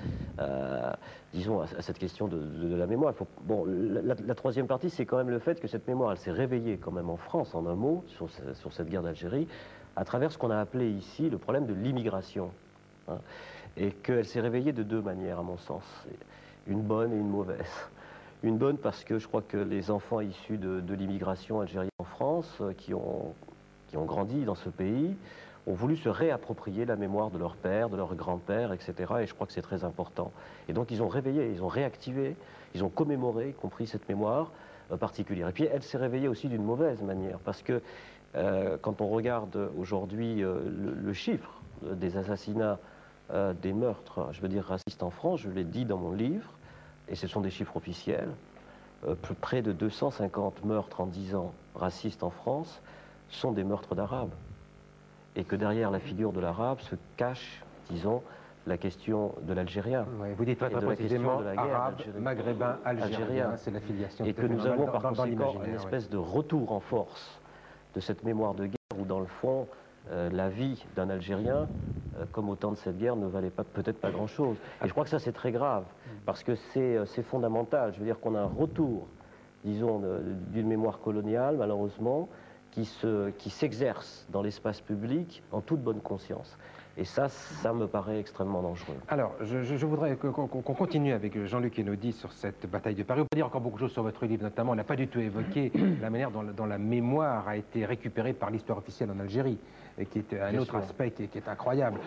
disons, à cette question de la mémoire. Bon, la troisième partie, c'est quand même le fait que cette mémoire, elle s'est réveillée quand même en France, en un mot, sur cette guerre d'Algérie, à travers ce qu'on a appelé ici le problème de l'immigration. Hein, et qu'elle s'est réveillée de 2 manières, à mon sens. Une bonne et une mauvaise. Une bonne parce que je crois que les enfants issus de l'immigration algérienne en France, qui ont grandi dans ce pays, ont voulu se réapproprier la mémoire de leur père, de leur grand-père, etc. Et je crois que c'est très important. Et donc ils ont réveillé, ils ont réactivé, ils ont commémoré, y compris cette mémoire particulière. Et puis elle s'est réveillée aussi d'une mauvaise manière, parce que quand on regarde aujourd'hui le chiffre des assassinats, des meurtres, je veux dire racistes en France, je l'ai dit dans mon livre, et ce sont des chiffres officiels, près de 250 meurtres en 10 ans racistes en France, sont des meurtres d'Arabes. Et que derrière la figure de l'Arabe se cache, disons, la question de l'Algérien. Oui, vous dites très précisément arabe, maghrébin, algérien, c'est la filiation. Et que nous avons par conséquent une espèce de retour en force de cette mémoire de guerre où, dans le fond, la vie d'un Algérien, comme au temps de cette guerre, ne valait peut-être pas grand-chose. Et je crois que ça, c'est très grave, parce que c'est fondamental. Je veux dire qu'on a un retour, disons, d'une mémoire coloniale, malheureusement, qui s'exerce dans l'espace public en toute bonne conscience. Et ça me paraît extrêmement dangereux. Alors, je voudrais qu'on continue avec Jean-Luc Einaudi sur cette bataille de Paris. On peut dire encore beaucoup de choses sur votre livre, notamment, on n'a pas du tout évoqué la manière dont la mémoire a été récupérée par l'histoire officielle en Algérie, et qui est un autre aspect qui est incroyable.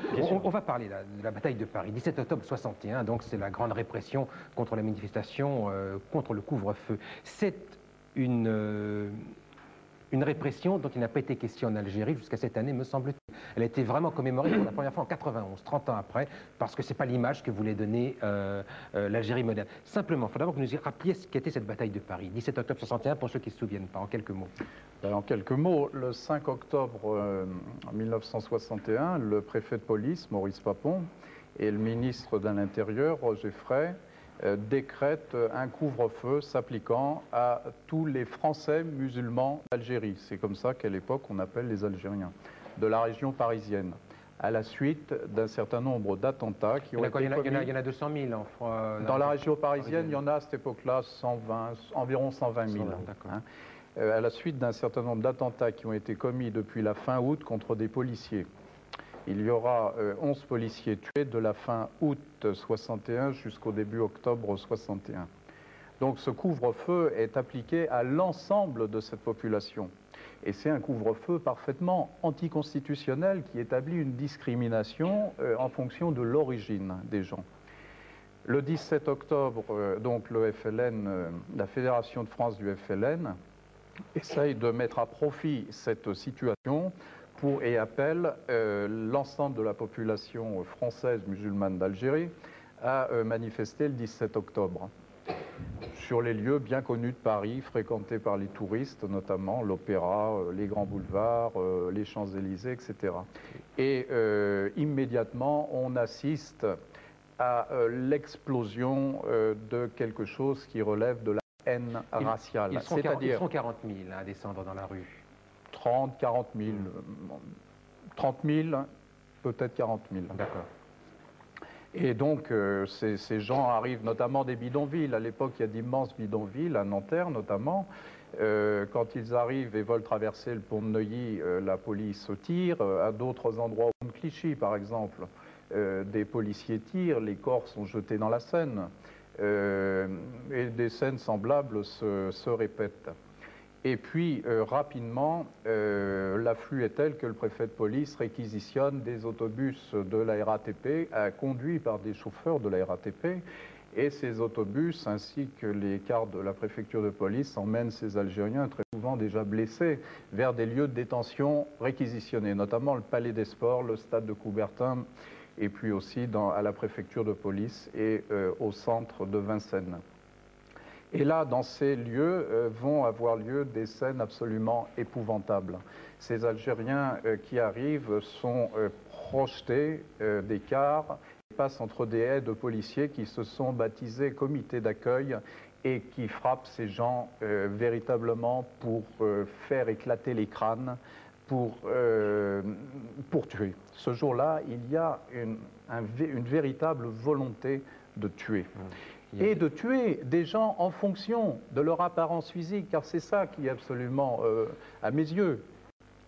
On va parler de la bataille de Paris, 17 octobre 61, donc c'est la grande répression contre la manifestation, contre le couvre-feu. C'est une répression dont il n'a pas été question en Algérie jusqu'à cette année, me semble-t-il. Elle a été vraiment commémorée pour la première fois en 91, 30 ans après, parce que ce n'est pas l'image que voulait donner l'Algérie moderne. Simplement, il faut d'abord que vous nous rappeliez ce qu'était cette bataille de Paris, 17 octobre 61, pour ceux qui ne se souviennent pas, en quelques mots. En quelques mots, le 5 octobre 1961, le préfet de police, Maurice Papon, et le ministre de l'Intérieur, Roger Frey, décrète un couvre-feu s'appliquant à tous les Français musulmans d'Algérie. C'est comme ça qu'à l'époque on appelle les Algériens, de la région parisienne, à la suite d'un certain nombre d'attentats qui ont été commis. Il y en a 200 000 en France. Dans la région parisienne, il y en a à cette époque-là environ 120 000. À la suite d'un certain nombre d'attentats qui ont été commis depuis la fin août contre des policiers. Il y aura 11 policiers tués de la fin août 61 jusqu'au début octobre 61. Donc ce couvre-feu est appliqué à l'ensemble de cette population. Et c'est un couvre-feu parfaitement anticonstitutionnel qui établit une discrimination en fonction de l'origine des gens. Le 17 octobre, donc le FLN, la Fédération de France du FLN, essaye de mettre à profit cette situation et appelle l'ensemble de la population française musulmane d'Algérie à manifester le 17 octobre sur les lieux bien connus de Paris, fréquentés par les touristes, notamment l'Opéra, les grands boulevards, les Champs-Élysées, etc. Et immédiatement, on assiste à l'explosion de quelque chose qui relève de la haine raciale. Ils sont 40 000 à descendre dans la rue. 30, 40 000, 30 000, peut-être 40 000. D'accord. Et donc, ces gens arrivent notamment des bidonvilles. À l'époque, il y a d'immenses bidonvilles, à Nanterre notamment. Quand ils arrivent et veulent traverser le pont de Neuilly, la police tire. À d'autres endroits, au pont de Clichy, par exemple, des policiers tirent, les corps sont jetés dans la Seine. Et des scènes semblables se répètent. Et puis, rapidement, l'afflux est tel que le préfet de police réquisitionne des autobus de la RATP, conduits par des chauffeurs de la RATP, et ces autobus, ainsi que les cars de la préfecture de police, emmènent ces Algériens, très souvent déjà blessés, vers des lieux de détention réquisitionnés, notamment le Palais des Sports, le stade de Coubertin, et puis aussi à la préfecture de police et au centre de Vincennes. Et là, dans ces lieux, vont avoir lieu des scènes absolument épouvantables. Ces Algériens qui arrivent sont projetés des cars, passent entre des haies de policiers qui se sont baptisés comités d'accueil et qui frappent ces gens véritablement pour faire éclater les crânes, pour tuer. Ce jour-là, il y a une véritable volonté de tuer. Et de tuer des gens en fonction de leur apparence physique, car c'est ça qui est absolument, à mes yeux,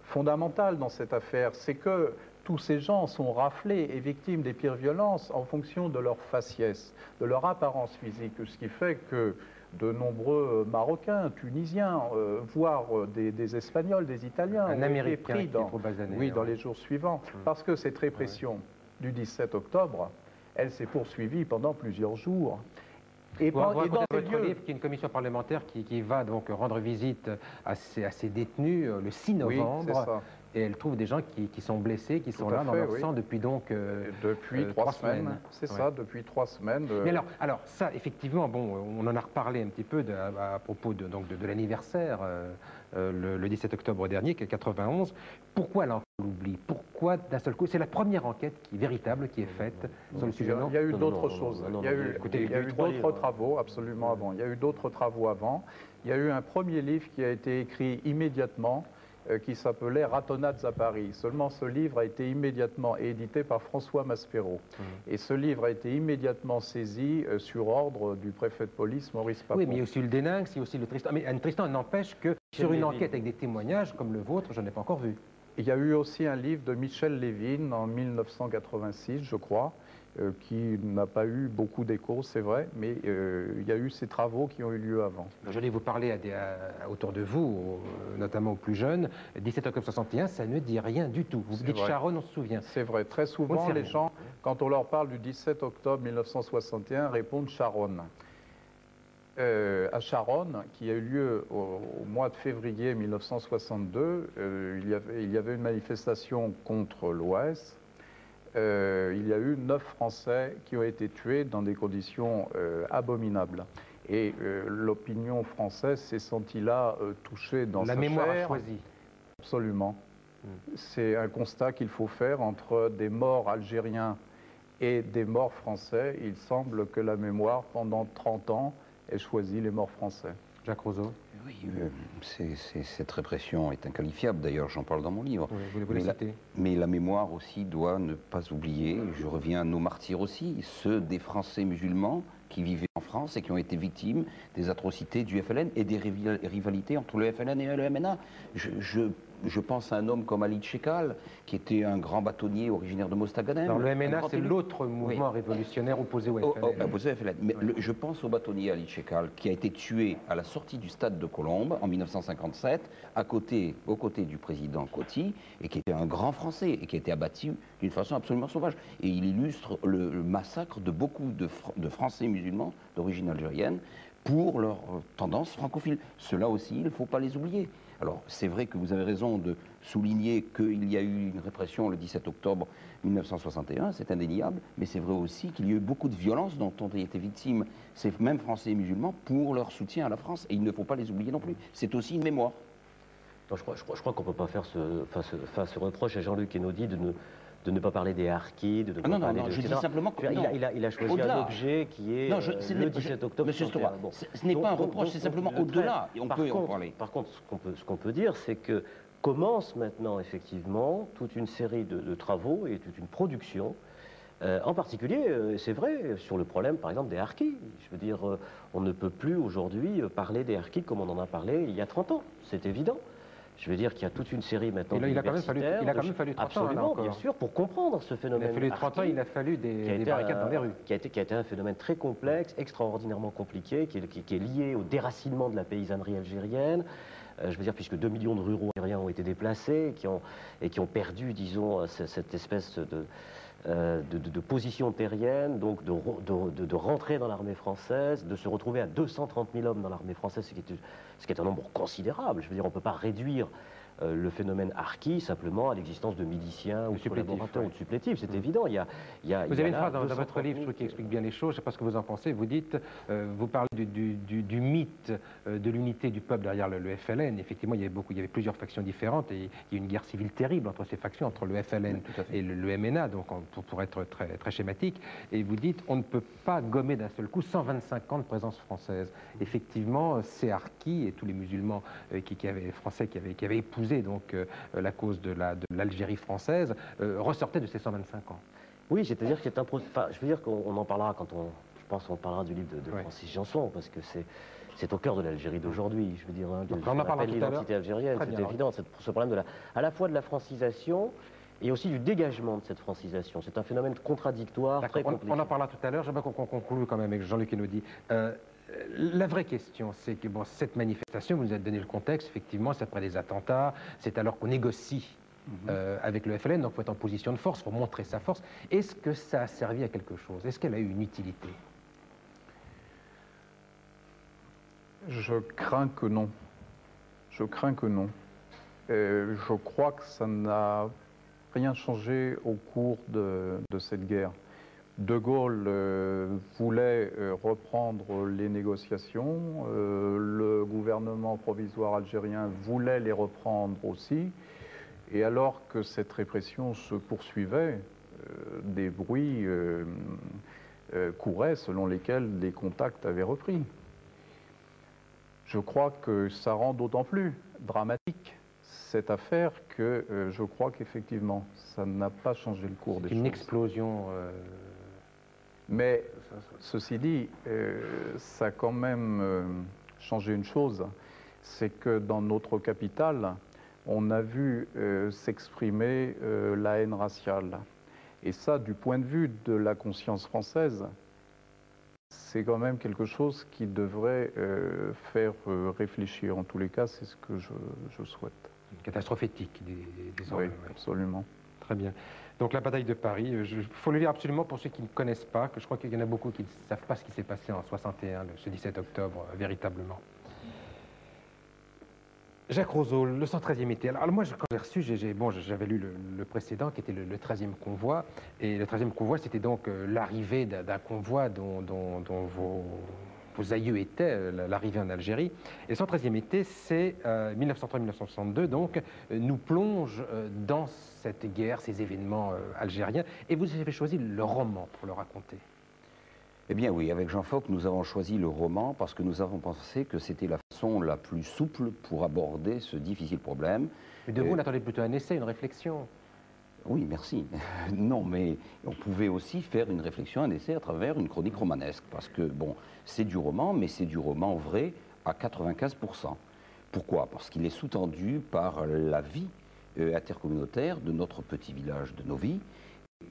fondamental dans cette affaire, c'est que tous ces gens sont raflés et victimes des pires violences en fonction de leur faciès, de leur apparence physique, ce qui fait que de nombreux Marocains, Tunisiens, voire des Espagnols, des Italiens, ont été pris dans les jours suivants, parce que cette répression du 17 octobre, elle s'est poursuivie pendant plusieurs jours. Et dans votre livre, qui est une commission parlementaire qui va donc rendre visite à ces détenus le 6 novembre. Oui, c'est ça. et elle trouve des gens qui sont blessés, qui sont là dans leur sang depuis donc depuis 3 semaines. C'est ça, depuis 3 semaines. Mais alors ça, effectivement, bon, on en a reparlé un petit peu à propos de l'anniversaire, le 17 octobre dernier, qui est 91. Pourquoi là on l'oublie? Pourquoi d'un seul coup? C'est la première enquête véritable qui est faite sur le sujet. Il y a eu d'autres choses. Il y a eu d'autres travaux, absolument avant. Il y a eu d'autres travaux avant. Il y a eu un premier livre qui a été écrit immédiatement, qui s'appelait Ratonnades à Paris. Seulement, ce livre a été immédiatement édité par François Maspero. Et ce livre a été immédiatement saisi sur ordre du préfet de police, Maurice Papon. Oui, mais il y a aussi le Déninx, il y a aussi le Tristan. Mais Tristan n'empêche que sur une enquête avec des témoignages comme le vôtre, je n'ai pas encore vu. Il y a eu aussi un livre de Michel Lévin en 1986, je crois, qui n'a pas eu beaucoup d'écho, c'est vrai, mais il y a eu ces travaux qui ont eu lieu avant. J'allais vous parler autour de vous, notamment aux plus jeunes. 17 octobre 61, ça ne dit rien du tout. Vous dites Charonne, on se souvient. C'est vrai. Très souvent, les gens, quand on leur parle du 17 octobre 1961, répondent Charonne. À Charonne, qui a eu lieu au mois de février 1962, il y avait une manifestation contre l'OAS. Il y a eu 9 Français qui ont été tués dans des conditions abominables. Et l'opinion française s'est sentie là touchée dans sa chair. La mémoire a choisi. Absolument. C'est un constat qu'il faut faire entre des morts algériens et des morts français. Il semble que la mémoire, pendant 30 ans, ait choisi les morts français. Jacques Roseau. Oui, cette répression est inqualifiable, d'ailleurs j'en parle dans mon livre. Oui, vous le citez. Mais la mémoire aussi doit ne pas oublier, je reviens à nos martyrs aussi, ceux des Français musulmans qui vivaient en France et qui ont été victimes des atrocités du FLN et des rivalités entre le FLN et le MNA. Je pense à un homme comme Ali Tchekal, qui était un grand bâtonnier originaire de Mostaganem. Alors le MNA, c'est l'autre mouvement révolutionnaire opposé au FLN. Opposé au FLN. Mais je pense au bâtonnier Ali Tchekal, qui a été tué à la sortie du stade de Colombes en 1957, aux côtés du président Coty, et qui était un grand Français, et qui a été abattu d'une façon absolument sauvage. Et il illustre le massacre de beaucoup de Français musulmans d'origine algérienne pour leur tendance francophile. Ceux-là aussi, il ne faut pas les oublier. Alors, c'est vrai que vous avez raison de souligner qu'il y a eu une répression le 17 octobre 1961, c'est indéniable, mais c'est vrai aussi qu'il y a eu beaucoup de violences dont ont été victimes ces mêmes Français et musulmans pour leur soutien à la France, et il ne faut pas les oublier non plus. C'est aussi une mémoire. Non, je crois qu'on ne peut pas faire ce reproche à Jean-Luc Einaudi de ne pas parler des harkis, de ne pas parler de... je dis simplement que... Il a choisi un objet qui est le 17 octobre. Monsieur Stora, ce n'est pas un reproche, c'est simplement au-delà, et on peut en parler. Par contre, ce qu'on peut dire, c'est que commence maintenant effectivement toute une série de travaux et toute une production, en particulier, c'est vrai, sur le problème par exemple des harkis. Je veux dire, on ne peut plus aujourd'hui parler des harkis comme on en a parlé il y a 30 ans, c'est évident. Je veux dire qu'il y a toute une série maintenant il a quand même fallu 30 ans. Absolument, bien sûr, pour comprendre ce phénomène. Il a fallu 30 ans, il a fallu des barricades dans les rues. Qui a été un phénomène très complexe, extraordinairement compliqué, qui est lié au déracinement de la paysannerie algérienne. Je veux dire, puisque 2 millions de ruraux algériens ont été déplacés et qui ont perdu, disons, cette espèce de position terrienne, donc de rentrer dans l'armée française, de se retrouver à 230 000 hommes dans l'armée française, ce qui est un nombre considérable. Je veux dire, on ne peut pas réduire le phénomène harki simplement à l'existence de miliciens ou de collaborateurs ou de supplétifs. C'est évident. Vous avez une phrase dans votre livre qui explique bien les choses, je ne sais pas ce que vous en pensez. Vous dites, vous parlez du mythe de l'unité du peuple derrière le FLN. Effectivement, il y avait plusieurs factions différentes et il y a eu une guerre civile terrible entre ces factions, entre le FLN et le MNA, donc pour être très schématique. Et vous dites, on ne peut pas gommer d'un seul coup 125 ans de présence française. Effectivement, ces harkis et tous les musulmans français qui avaient épousé donc la cause de l'Algérie française ressortait de ces 125 ans. Oui, c'est-à-dire que je veux dire qu'on en parlera je pense qu'on parlera du livre de Francis Janson, parce que c'est au cœur de l'Algérie d'aujourd'hui. Je veux dire, on en parlera de l'identité algérienne, c'est évident. Ce problème à la fois de la francisation et aussi du dégagement de cette francisation. C'est un phénomène contradictoire, très compliqué. On en parlera tout à l'heure. J'aimerais qu'on conclue quand même avec Jean-Luc Einaudi. La vraie question, c'est que cette manifestation, vous nous avez donné le contexte, effectivement, c'est après des attentats, c'est alors qu'on négocie avec le FLN, donc il faut être en position de force, il faut montrer sa force. Est-ce que ça a servi à quelque chose? Est-ce qu'elle a eu une utilité? Je crains que non. Je crains que non. Je crois que ça n'a rien changé au cours de cette guerre. De Gaulle voulait reprendre les négociations, le gouvernement provisoire algérien voulait les reprendre aussi, et alors que cette répression se poursuivait, des bruits couraient selon lesquels des contacts avaient repris. Je crois que ça rend d'autant plus dramatique cette affaire que je crois qu'effectivement, ça n'a pas changé le cours des choses. Une explosion. Mais ceci dit, ça a quand même changé une chose, c'est que dans notre capitale, on a vu s'exprimer la haine raciale. Et ça, du point de vue de la conscience française, c'est quand même quelque chose qui devrait faire réfléchir. En tous les cas, c'est ce que je souhaite. Une catastrophe éthique, désormais. Oui, absolument. Très bien. Donc la bataille de Paris, il faut le lire absolument pour ceux qui ne connaissent pas, que je crois qu'il y en a beaucoup qui ne savent pas ce qui s'est passé en 61, ce 17 octobre, véritablement. Jacques Roseau, le 113e été. Alors moi, quand j'ai reçu, j'avais lu le précédent, qui était le 13e convoi. Et le 13e convoi, c'était donc l'arrivée d'un convoi dont vos aïeux étaient, l'arrivée en Algérie. Et le 113e été, c'est 1903-1962, donc nous plonge dans cette guerre, ces événements algériens. Et vous avez choisi le roman pour le raconter. Eh bien oui, avec Jean Foc, nous avons choisi le roman parce que nous avons pensé que c'était la façon la plus souple pour aborder ce difficile problème. Mais de vous, on attendait plutôt un essai, une réflexion. Oui, merci. Non, mais on pouvait aussi faire une réflexion, un essai à travers une chronique romanesque. Parce que, bon, c'est du roman, mais c'est du roman vrai à 95%. Pourquoi? Parce qu'il est sous-tendu par la vie intercommunautaire de notre petit village de Novi,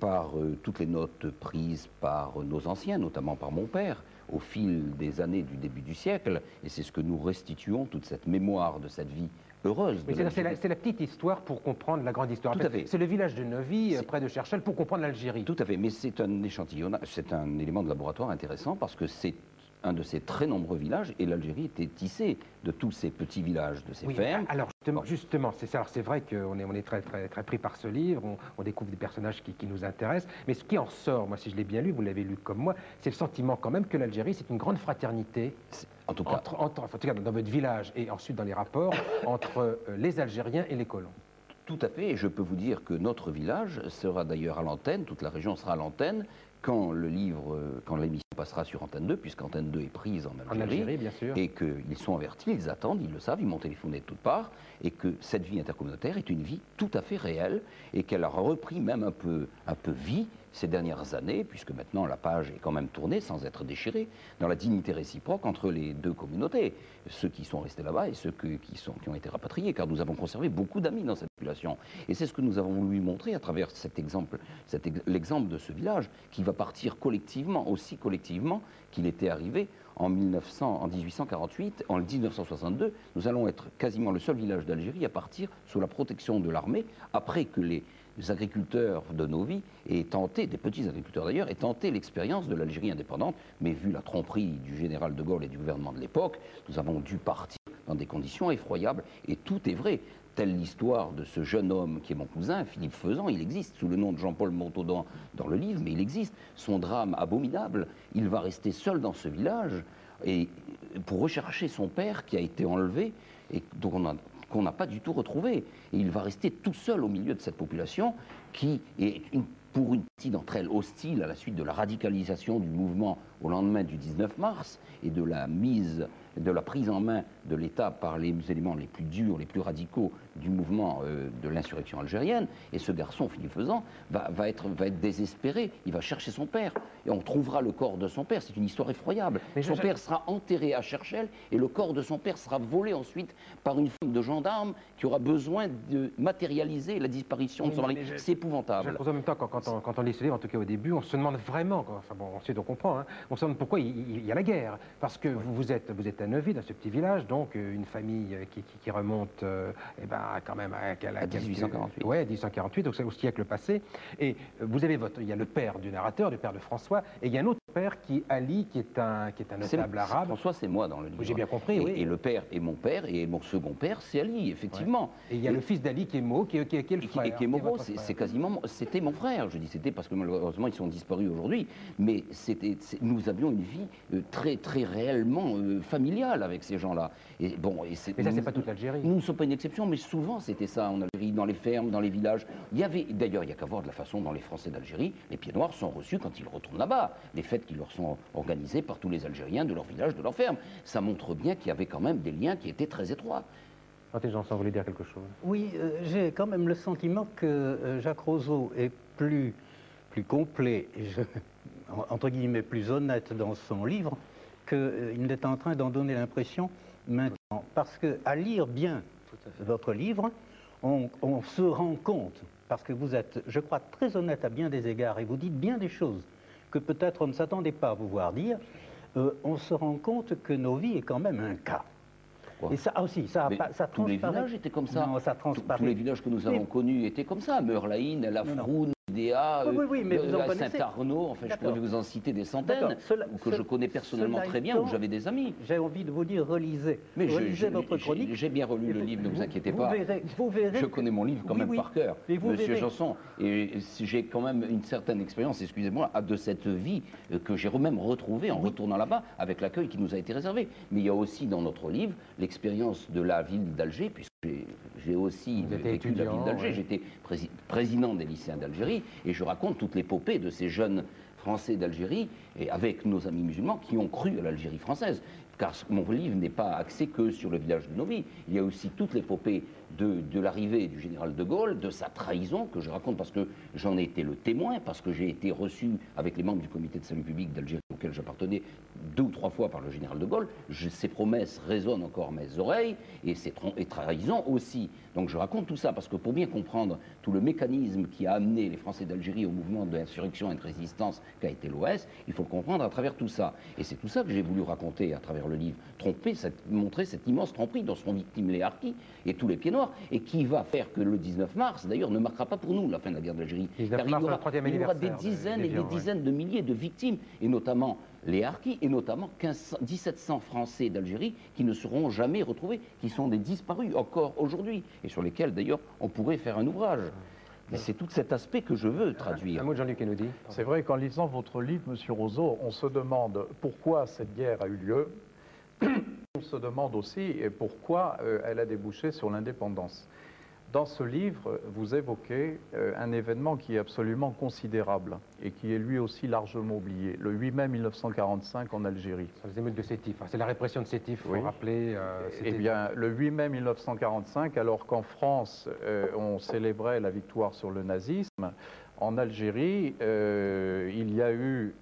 par toutes les notes prises par nos anciens, notamment par mon père, au fil des années du début du siècle. Et c'est ce que nous restituons, toute cette mémoire de cette vie heureuse. C'est la petite histoire pour comprendre la grande histoire. Tout à fait. C'est le village de Novi, près de Cherchel, pour comprendre l'Algérie. Tout à fait, mais c'est un échantillon, c'est un élément de laboratoire intéressant parce que c'est un de ces très nombreux villages et l'Algérie était tissée de tous ces petits villages, de ces fermes. Alors justement, c'est vrai qu'on est très pris par ce livre, on découvre des personnages qui nous intéressent, mais ce qui en sort, moi si je l'ai bien lu, vous l'avez lu comme moi, c'est le sentiment quand même que l'Algérie c'est une grande fraternité, en tout cas dans votre village et ensuite dans les rapports entre les Algériens et les colons. Tout à fait, et je peux vous dire que notre village sera d'ailleurs à l'antenne, toute la région sera à l'antenne, quand l'émission passera sur Antenne 2, puisqu'Antenne 2 est prise en Algérie, bien sûr. Et qu'ils sont avertis, ils attendent, ils le savent, ils m'ont téléphoné de toutes parts, et que cette vie intercommunautaire est une vie tout à fait réelle, et qu'elle a repris même un peu vie ces dernières années, puisque maintenant la page est quand même tournée, sans être déchirée, dans la dignité réciproque entre les deux communautés, ceux qui sont restés là-bas et ceux qui ont été rapatriés, car nous avons conservé beaucoup d'amis dans cette population. Et c'est ce que nous avons voulu montrer à travers l'exemple de ce village, qui va partir collectivement, aussi collectivement qu'il était arrivé en 1848, en 1962, nous allons être quasiment le seul village d'Algérie à partir sous la protection de l'armée, après que les agriculteurs de Novi aient tenté, des petits agriculteurs d'ailleurs, aient tenté l'expérience de l'Algérie indépendante, mais vu la tromperie du général de Gaulle et du gouvernement de l'époque, nous avons dû partir dans des conditions effroyables, et tout est vrai. Telle l'histoire de ce jeune homme qui est mon cousin, Philippe Faisan, il existe sous le nom de Jean-Paul Montaud dans le livre, mais il existe. Son drame abominable, il va rester seul dans ce village et pour rechercher son père qui a été enlevé et qu'on n'a pas du tout retrouvé. Et il va rester tout seul au milieu de cette population qui est pour une partie d'entre elles hostile à la suite de la radicalisation du mouvement au lendemain du 19 mars et de la prise en main de l'État par les éléments les plus durs, les plus radicaux du mouvement de l'insurrection algérienne. Et ce garçon, Philippe Faisan, va être désespéré. Il va chercher son père. Et on trouvera le corps de son père. C'est une histoire effroyable. Son père sera enterré à Cherchel et le corps de son père sera volé ensuite par une femme de gendarme qui aura besoin de matérialiser la disparition de son mari. C'est épouvantable. En même temps, quand on lit ce livre, en tout cas au début, on se demande vraiment, enfin bon, ensuite on comprend, hein, on se demande pourquoi il y a la guerre. Parce que vous êtes à Neuvy, dans ce petit village, donc une famille qui remonte quand même à 1848. Oui, 1848, donc c'est au siècle passé. Et vous avez il y a le père du narrateur, le père de François, et il y a un autre père qui Ali, qui est un notable arabe. François, c'est moi dans le livre. J'ai bien compris, oui. Et le père est mon père, et mon second père, c'est Ali, effectivement. Ouais. Et il y a le fils d'Ali qui est Mo, qui est le frère. Et qui est Moreau, c'est quasiment... C'était mon frère. Je dis c'était parce que malheureusement, ils sont disparus aujourd'hui. Mais nous avions une vie très, très réellement familiale avec ces gens-là. Et bon, mais ça, c'est pas toute l'Algérie. Nous ne sommes pas une exception, mais souvent, c'était ça en Algérie, dans les fermes, dans les villages. D'ailleurs, il n'y a qu'à voir de la façon dont les Français d'Algérie, les pieds noirs sont reçus quand ils retournent là-bas. Les fêtes qui leur sont organisées par tous les Algériens de leur village, de leur ferme. Ça montre bien qu'il y avait quand même des liens qui étaient très étroits. Jean, vous voulez dire quelque chose? Oui, j'ai quand même le sentiment que Jacques Roseau est plus complet, entre guillemets, plus honnête dans son livre, qu'il est en train d'en donner l'impression maintenant. Parce qu'à lire bien votre livre, on se rend compte, parce que vous êtes, je crois, très honnête à bien des égards, et vous dites bien des choses que peut-être on ne s'attendait pas à vous voir dire, on se rend compte que nos vies est quand même un cas. Pourquoi? Et ça aussi, ça transparaît. Tous les villages étaient comme ça. Non, ça transparaît. Tous les villages que nous avons connus étaient comme ça. Meurlaïne, La Froune, Déa, Saint-Arnaud, enfin je pourrais vous en citer des centaines, que je connais personnellement très bien, où j'avais des amis. J'ai envie de vous dire, relisez votre chronique. J'ai bien relu le livre, ne vous inquiétez pas. Vous verrez. Je connais mon livre quand même par cœur, Monsieur Janson. Et j'ai quand même une certaine expérience, excusez-moi, de cette vie que j'ai même retrouvée en retournant là-bas, avec l'accueil qui nous a été réservé. Mais il y a aussi dans notre livre l'expérience de la ville d'Alger, puisque j'ai aussi vécu la ville d'Alger. Ouais. J'étais président des lycéens d'Algérie et je raconte toute l'épopée de ces jeunes Français d'Algérie et avec nos amis musulmans qui ont cru à l'Algérie française. Car mon livre n'est pas axé que sur le village de Novi. Il y a aussi toute l'épopée de l'arrivée du général de Gaulle, de sa trahison, que je raconte parce que j'en ai été le témoin, parce que j'ai été reçu avec les membres du comité de salut public d'Algérie auquel j'appartenais 2 ou 3 fois par le général de Gaulle. Ces promesses résonnent encore à mes oreilles et ces trahisons aussi. Donc je raconte tout ça parce que pour bien comprendre tout le mécanisme qui a amené les Français d'Algérie au mouvement d'insurrection et de résistance qu'a été l'OS, il faut le comprendre à travers tout ça. Et c'est tout ça que j'ai voulu raconter à travers le livre. Montrer cette immense tromperie dont seront victimes les harkis et tous les pieds noirs, et qui va faire que le 19 mars, d'ailleurs, ne marquera pas pour nous la fin de la guerre d'Algérie. Car il y aura des dizaines et des dizaines de milliers de victimes, et notamment les harkis, et notamment 1700 Français d'Algérie qui ne seront jamais retrouvés, qui sont des disparus encore aujourd'hui, et sur lesquels, d'ailleurs, on pourrait faire un ouvrage. Mais c'est tout cet aspect que je veux traduire. Un mot de Jean-Luc Kennedy. C'est vrai qu'en lisant votre livre, Monsieur Roseau, on se demande pourquoi cette guerre a eu lieu. On se demande aussi pourquoi elle a débouché sur l'indépendance. Dans ce livre, vous évoquez un événement qui est absolument considérable et qui est lui aussi largement oublié, le 8 mai 1945 en Algérie. C'est les émeutes de Sétif, c'est la répression de Sétif, il faut rappeler. Eh bien, le 8 mai 1945, alors qu'en France, on célébrait la victoire sur le nazisme, en Algérie, il y a eu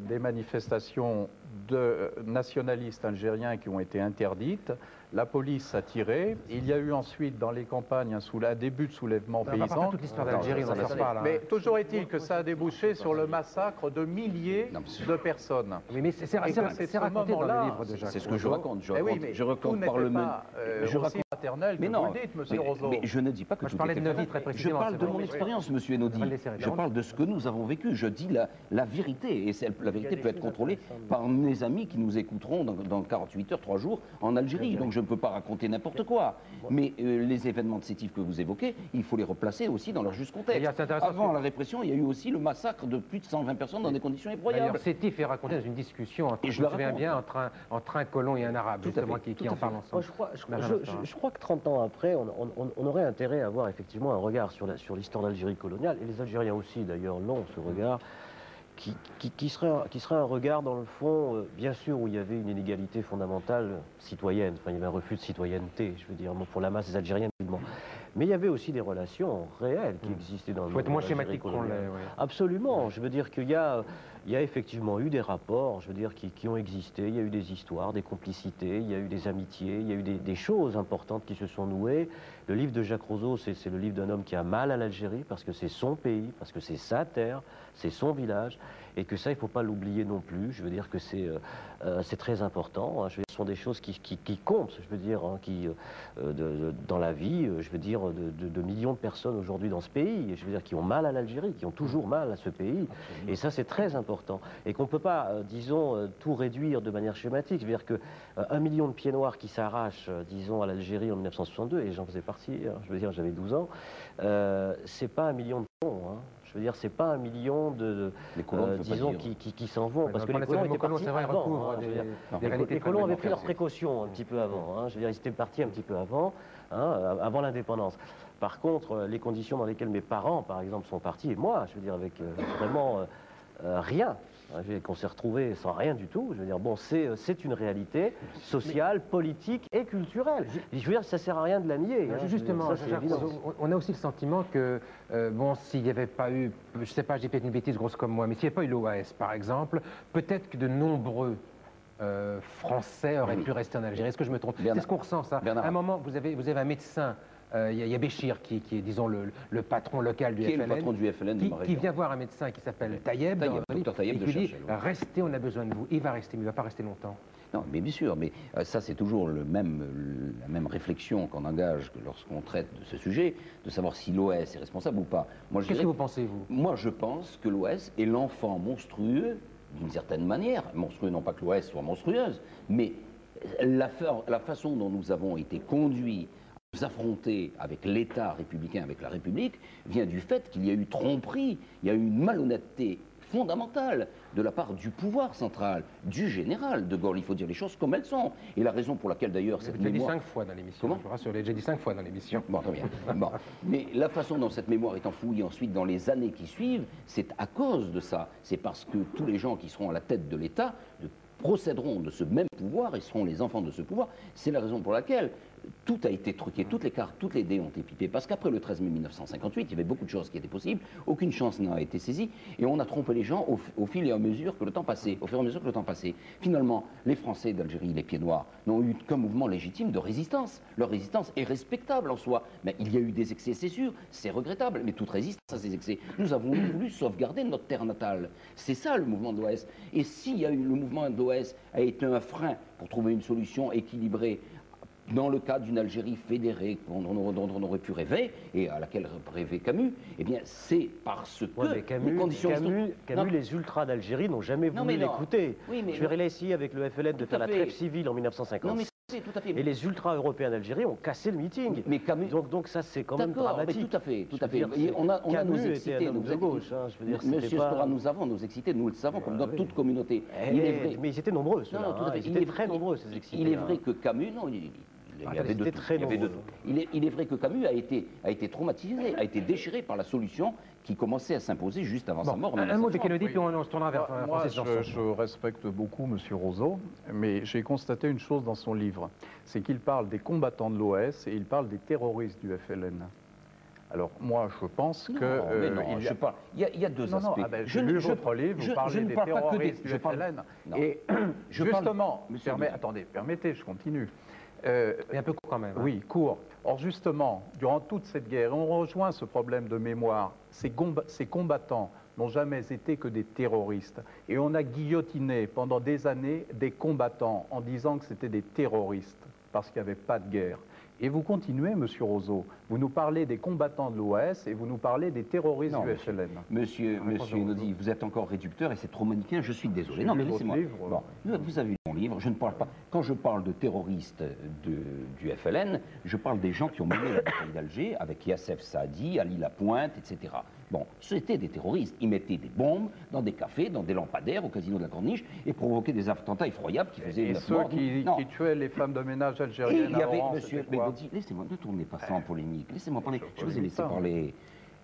des manifestations de nationalistes algériens qui ont été interdites. La police a tiré. Il y a eu ensuite dans les campagnes un début de soulèvement paysan. Toute l'histoire d'Algérie, on n'en sort pas là. Mais toujours est-il que ça a débouché sur le massacre de milliers de personnes. Oui, mais c'est raconté dans le livre de Jacques. C'est ce que je raconte. Je raconte par le même. Je raconte maternel. Mais non, dites, Monsieur Roseau. Mais je ne dis pas que je parlais de Novi très précisément. Je parle de mon expérience, Monsieur Enodi. Je parle de ce que nous avons vécu. Je dis la vérité, et la vérité peut être contrôlée par mes amis qui nous écouteront dans 48 heures, 3 jours en Algérie. Donc je ne peux pas raconter n'importe quoi. Mais les événements de Sétif que vous évoquez, il faut les replacer aussi dans leur juste contexte. Avant la répression, il y a eu aussi le massacre de plus de 120 personnes dans des conditions effroyables. Sétif est raconté dans une discussion, je me souviens bien, entre un colon et un arabe, justement, qui en parlent ensemble. Je crois que 30 ans après, on aurait intérêt à avoir effectivement un regard sur l'histoire d'Algérie coloniale, et les Algériens aussi d'ailleurs l'ont, ce regard, qui serait un regard dans le fond, bien sûr, où il y avait une inégalité fondamentale citoyenne, enfin il y avait un refus de citoyenneté, je veux dire, pour la masse des Algériens musulmans. Mais il y avait aussi des relations réelles qui existaient dans le monde. Il faut être moins schématique qu'on l'est. Ouais. Absolument, je veux dire qu'il y a effectivement eu des rapports, je veux dire, qui ont existé, il y a eu des histoires, des complicités, il y a eu des amitiés, il y a eu des choses importantes qui se sont nouées. Le livre de Jacques Roseau, c'est le livre d'un homme qui a mal à l'Algérie, parce que c'est son pays, parce que c'est sa terre, c'est son village, et que ça, il ne faut pas l'oublier non plus. Je veux dire que c'est très important. Hein. Je veux dire, ce sont des choses qui comptent, je veux dire, hein, dans la vie, je veux dire, de millions de personnes aujourd'hui dans ce pays, je veux dire, qui ont mal à l'Algérie, qui ont toujours mal à ce pays. Absolument. Et ça, c'est très important. important. Et qu'on ne peut pas, disons, tout réduire de manière schématique. C'est-à-dire que 1 million de pieds noirs qui s'arrachent, disons, à l'Algérie en 1962, et j'en faisais partie, hein, je veux dire, j'avais 12 ans, c'est pas 1 million de colons, hein. Je veux dire, c'est pas 1 million de disons, qui s'en vont. Ouais, parce que les colons étaient partis avant. Hein, les colons avaient pris leurs précautions un petit peu avant. Hein, je veux dire, ils étaient partis un petit peu avant, hein, avant l'indépendance. Par contre, les conditions dans lesquelles mes parents, par exemple, sont partis, et moi, je veux dire, avec vraiment rien, hein, qu'on s'est retrouvés sans rien du tout, je veux dire, bon, c'est une réalité sociale, politique et culturelle. Je veux dire, ça sert à rien de la nier. Hein, justement, on a aussi le sentiment que, bon, s'il n'y avait pas eu, je ne sais pas, j'ai peut-être une bêtise grosse comme moi, mais s'il n'y avait pas eu l'OAS, par exemple, peut-être que de nombreux Français auraient pu rester en Algérie. Est-ce que je me trompe? C'est ce qu'on ressent, ça. À un moment, vous avez un médecin, il y a Béchir qui est, disons, le patron local du FLN. Qui est le patron du FLN de qui vient voir un médecin qui s'appelle Tayeb, Dr Tayeb, et qui dit « Restez, on a besoin de vous ». Il va rester, mais il ne va pas rester longtemps. Non, mais bien sûr, mais ça c'est toujours la même réflexion qu'on engage lorsqu'on traite de ce sujet, de savoir si l'OS est responsable ou pas. Qu'est-ce que vous pensez, vous? Moi je pense que l'OS est l'enfant monstrueux, d'une certaine manière, monstrueux non pas que l'OS soit monstrueuse, mais la façon dont nous avons été conduits à nous affronter avec l'État républicain, avec la République, vient du fait qu'il y a eu tromperie, il y a eu une malhonnêteté fondamentale de la part du pouvoir central, du général de Gaulle. Il faut dire les choses comme elles sont. Et la raison pour laquelle d'ailleurs cette mémoire... J'ai dit 5 fois dans l'émission. Comment ? Je vous rassure, j'ai dit 5 fois dans l'émission. Bon, très bien. Bon. Mais la façon dont cette mémoire est enfouie ensuite dans les années qui suivent, c'est à cause de ça. C'est parce que tous les gens qui seront à la tête de l'État procéderont de ce même pouvoir et seront les enfants de ce pouvoir. C'est la raison pour laquelle tout a été truqué, toutes les cartes, toutes les dés ont été pipées. Parce qu'après le 13 mai 1958, il y avait beaucoup de choses qui étaient possibles, aucune chance n'a été saisie, et on a trompé les gens au fil et à mesure que le temps passait, au fur et à mesure que le temps passait. Finalement, les Français d'Algérie, les Pieds Noirs, n'ont eu qu'un mouvement légitime de résistance. Leur résistance est respectable en soi, mais il y a eu des excès, c'est sûr, c'est regrettable, mais toute résistance à ces excès. Nous avons voulu sauvegarder notre terre natale. C'est ça le mouvement de l'OS. Et s'il y a eu le mouvement de l'OS a été un frein pour trouver une solution équilibrée dans le cadre d'une Algérie fédérée dont on aurait pu rêver, et à laquelle rêvait Camus, eh bien c'est parce que Camus, les conditions... Camus les ultras d'Algérie n'ont jamais voulu l'écouter. Oui, je verrais là essayé avec le FLN de faire la trêve civile en 1956. Tout à fait. Et les ultra-européens d'Algérie ont cassé le meeting. Mais Camus... donc ça, c'est quand même dramatique. Mais tout à fait, tout à fait. On a nos excités, de gauche. Hein, je veux dire, Monsieur Stora, nous avons nos excités, nous le savons, comme dans toute communauté. Mais ils étaient nombreux, ceux-là. Ils étaient très nombreux, ces excités. Il est vrai que Camus... Il y avait de tout. Il est vrai que Camus a été traumatisé, a été déchiré par la solution qui commençait à s'imposer juste avant sa mort. Un mot de Kennedy, puis on se tournera vers Francis Janson. Je respecte beaucoup M. Roseau, mais j'ai constaté une chose dans son livre, c'est qu'il parle des combattants de l'OS et il parle des terroristes du FLN. Alors moi, je pense que... il y a deux aspects. J'ai lu votre livre, vous parlez des terroristes du FLN. Et justement, permettez, je continue. Et un peu court quand même. Oui, court. Or justement, durant toute cette guerre, on rejoint ce problème de mémoire. Ces combattants n'ont jamais été que des terroristes. Et on a guillotiné pendant des années des combattants en disant que c'était des terroristes, parce qu'il n'y avait pas de guerre. Et vous continuez, M. Roseau, vous nous parlez des combattants de l'OS et vous nous parlez des terroristes du FLN. Monsieur Nodi, vous êtes encore réducteur et c'est trop manichéen, je suis désolé. Non, mais laissez-moi. Bon, vous avez lu mon livre, je ne parle pas. Quand je parle de terroristes du FLN, je parle des gens qui ont mené la bataille d'Alger avec Yassef Saadi, Ali Lapointe, etc. Bon, c'était des terroristes. Ils mettaient des bombes dans des cafés, dans des lampadaires, au casino de la Corniche, et provoquaient des attentats effroyables qui faisaient une mort. Qui tuaient les femmes de ménage algériennes. Il y avait, monsieur Bégaudi, laissez-moi, ne tournez pas ça en polémique, laissez-moi parler, je vous ai laissé parler.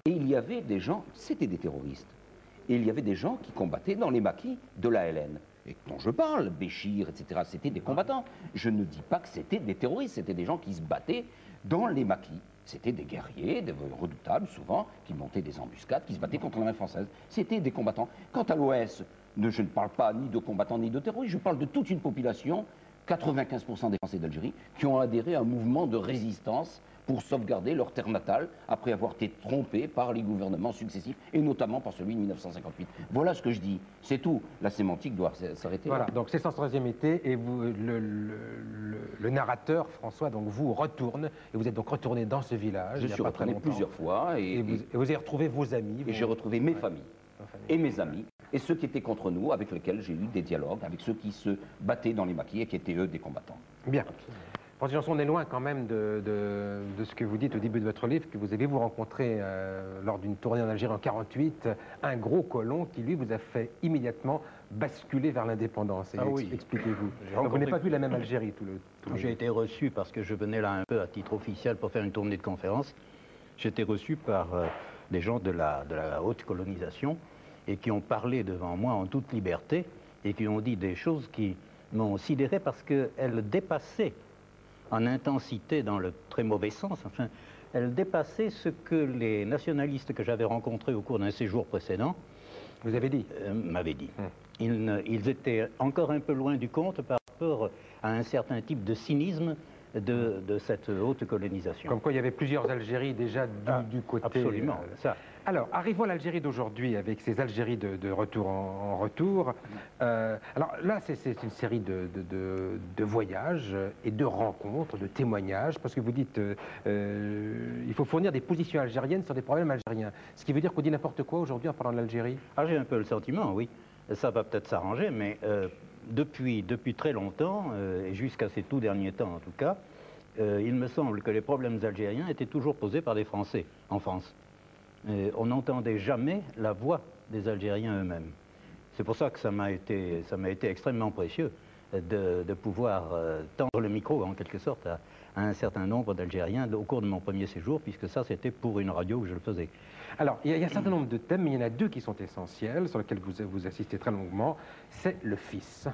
Et il y avait des gens, c'était des terroristes, et il y avait des gens qui combattaient dans les maquis de l'ALN. Et dont je parle, Béchir, etc., c'était des combattants. Je ne dis pas que c'était des terroristes, c'était des gens qui se battaient dans les maquis. C'était des guerriers, des redoutables souvent, qui montaient des embuscades, qui se battaient contre l'armée française. C'était des combattants. Quant à l'OS, je ne parle pas ni de combattants ni de terroristes, je parle de toute une population, 95% des Français d'Algérie, qui ont adhéré à un mouvement de résistance pour sauvegarder leur terre natale, après avoir été trompés par les gouvernements successifs, et notamment par celui de 1958. Voilà ce que je dis, c'est tout. La sémantique doit s'arrêter. Voilà, donc c'est 103e été, et vous, le narrateur, François, donc vous retourne, et vous êtes donc retourné dans ce village. Je suis retourné plusieurs fois. Et vous avez retrouvé vos amis. Et j'ai retrouvé mes familles, et mes amis. et ceux qui étaient contre nous, avec lesquels j'ai eu des dialogues, avec ceux qui se battaient dans les maquis et qui étaient eux des combattants. Bien. Francis Janson, on est loin quand même de ce que vous dites au début de votre livre, que vous avez rencontré lors d'une tournée en Algérie en 1948, un gros colon qui, lui, vous a fait immédiatement basculer vers l'indépendance. Ah oui. Expliquez-vous. Donc vous n'avez pas vu la même Algérie tout le J'ai été reçu, parce que je venais là un peu à titre officiel pour faire une tournée de conférences, j'étais reçu par des gens de la haute colonisation et qui ont parlé devant moi en toute liberté et qui ont dit des choses qui m'ont sidéré parce qu'elles dépassaient en intensité, dans le très mauvais sens, enfin, elles dépassaient ce que les nationalistes que j'avais rencontrés au cours d'un séjour précédent Vous avez dit m'avaient dit. Ils étaient encore un peu loin du compte par rapport à un certain type de cynisme de cette haute colonisation. Comme quoi il y avait plusieurs Algéries déjà du côté... Absolument, ça. Alors, arrivons à l'Algérie d'aujourd'hui, avec ces Algéries de retour en retour. Alors là, c'est une série de voyages et de rencontres, de témoignages, parce que vous dites il faut fournir des positions algériennes sur des problèmes algériens. Ce qui veut dire qu'on dit n'importe quoi aujourd'hui en parlant de l'Algérie? Ah, j'ai un peu le sentiment, oui. Ça va peut-être s'arranger, mais depuis très longtemps, et jusqu'à ces tout derniers temps en tout cas, il me semble que les problèmes algériens étaient toujours posés par des Français en France. On n'entendait jamais la voix des Algériens eux-mêmes. C'est pour ça que ça m'a été extrêmement précieux de pouvoir tendre le micro, en quelque sorte, à un certain nombre d'Algériens au cours de mon premier séjour, puisque ça, c'était pour une radio que je le faisais. Alors, il y a un certain nombre de thèmes, mais il y en a deux qui sont essentiels, sur lesquels vous assistez très longuement. C'est le FIS,